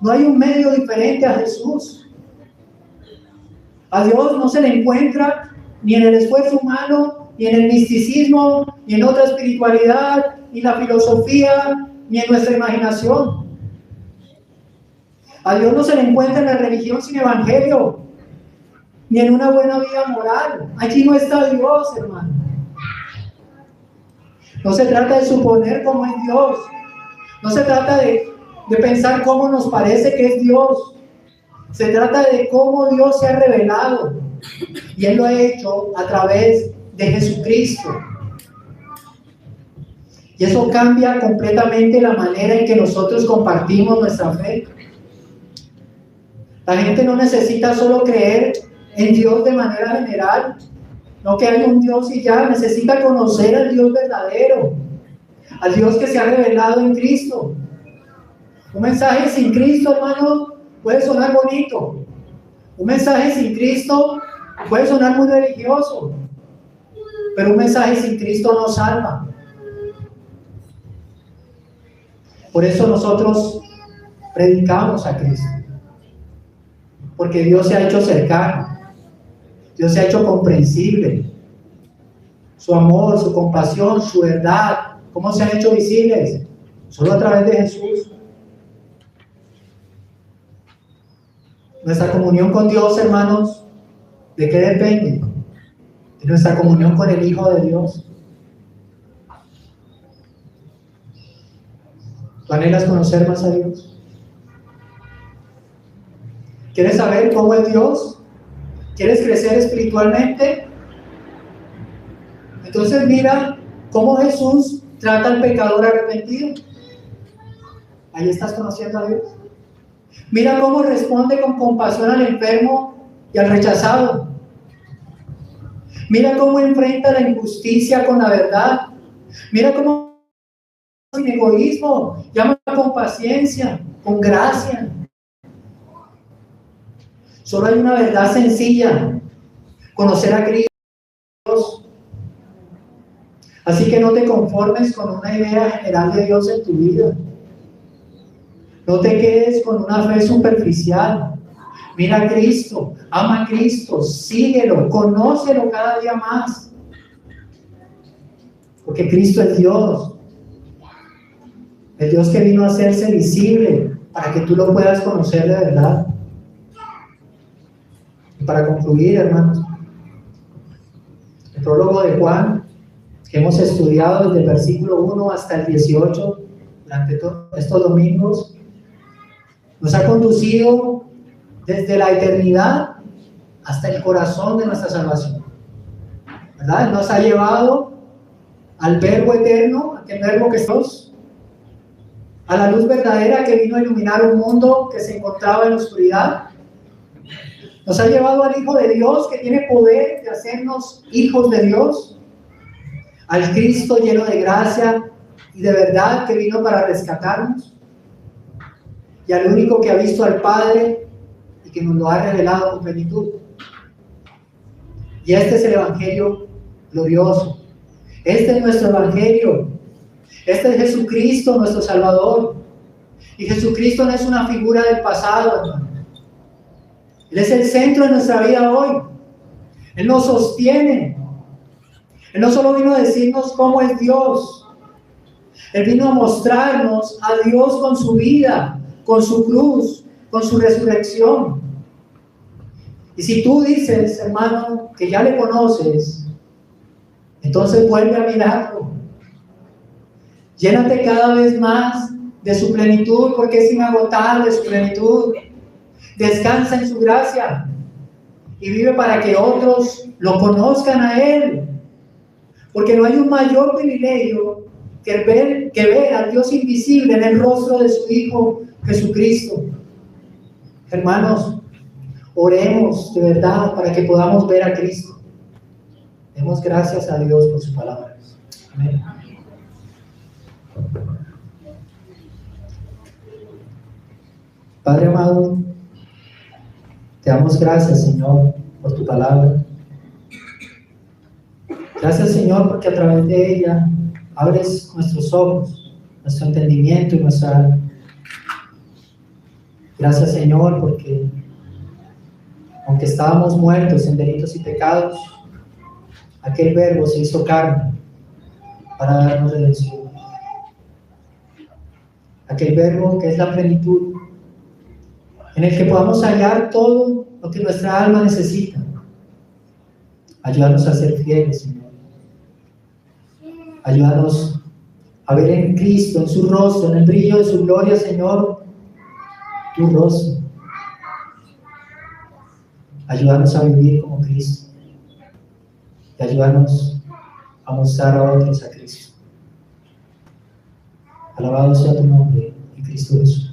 S1: No hay un medio diferente a Jesús. A Dios no se le encuentra ni en el esfuerzo humano, ni en el misticismo, ni en otra espiritualidad, ni en la filosofía, ni en nuestra imaginación. A Dios no se le encuentra en la religión sin evangelio, ni en una buena vida moral. Allí no está Dios, hermano. No se trata de suponer cómo es Dios. No se trata de pensar cómo nos parece que es Dios. Se trata de cómo Dios se ha revelado. Y Él lo ha hecho a través de Jesucristo. Y eso cambia completamente la manera en que nosotros compartimos nuestra fe. La gente no necesita solo creer en Dios de manera general, no que hay un Dios y ya, necesita conocer al Dios verdadero, al Dios que se ha revelado en Cristo. Un mensaje sin Cristo, hermano, puede sonar bonito. Un mensaje sin Cristo puede sonar muy religioso, pero un mensaje sin Cristo no salva. Por eso nosotros predicamos a Cristo, porque Dios se ha hecho cercano, Dios se ha hecho comprensible. Su amor, su compasión, su verdad, ¿cómo se han hecho visibles? Solo a través de Jesús. Nuestra comunión con Dios, hermanos, ¿de qué depende? De nuestra comunión con el Hijo de Dios. ¿Tú anhelas conocer más a Dios? ¿Quieres saber cómo es Dios? ¿Quieres crecer espiritualmente? Entonces mira cómo Jesús trata al pecador arrepentido. Ahí estás conociendo a Dios. Mira cómo responde con compasión al enfermo y al rechazado. Mira cómo enfrenta la injusticia con la verdad. Mira cómo sin egoísmo llama con paciencia, con gracia. Solo hay una verdad sencilla: conocer a Cristo. Así que no te conformes con una idea general de Dios en tu vida. No te quedes con una fe superficial. Mira a Cristo, ama a Cristo, síguelo, conócelo cada día más. Porque Cristo es Dios. El Dios que vino a hacerse visible para que tú lo puedas conocer de verdad. Y para concluir, hermanos, el prólogo de Juan, que hemos estudiado desde el versículo 1 hasta el 18 durante todos estos domingos, nos ha conducido desde la eternidad hasta el corazón de nuestra salvación, ¿verdad? Nos ha llevado al Verbo eterno, aquel Verbo que es Dios, a la luz verdadera que vino a iluminar un mundo que se encontraba en la oscuridad. Nos ha llevado al Hijo de Dios, que tiene poder de hacernos hijos de Dios, al Cristo lleno de gracia y de verdad, que vino para rescatarnos, y al único que ha visto al Padre y que nos lo ha revelado con plenitud. Y este es el Evangelio glorioso. Este es nuestro Evangelio. Este es Jesucristo, nuestro Salvador. Y Jesucristo no es una figura del pasado, hermano. Él es el centro de nuestra vida hoy. Él nos sostiene. Él no solo vino a decirnos cómo es Dios. Él vino a mostrarnos a Dios con su vida, con su cruz, con su resurrección. Y si tú dices, hermano, que ya le conoces, entonces vuelve a mirarlo. Llénate cada vez más de su plenitud, porque es inagotable su plenitud. Descansa en su gracia y vive para que otros lo conozcan a Él. Porque no hay un mayor privilegio que ver al Dios invisible en el rostro de su Hijo Jesucristo. Hermanos, oremos de verdad para que podamos ver a Cristo. Demos gracias a Dios por su palabra. Amén. Padre amado, te damos gracias, Señor, por tu palabra. Gracias, Señor, porque a través de ella abres nuestros ojos nuestro entendimiento y nuestra alma. Gracias, Señor, porque aunque estábamos muertos en delitos y pecados, aquel Verbo se hizo carne para darnos redención. Aquel Verbo que es la plenitud, en el que podamos hallar todo lo que nuestra alma necesita. Ayúdanos a ser fieles, Señor. Ayúdanos a ver en Cristo, en su rostro, en el brillo de su gloria, Señor, tu rostro. Ayúdanos a vivir como Cristo. Y ayúdanos a mostrar a otros a Cristo. Alabado sea tu nombre, en Cristo Jesús.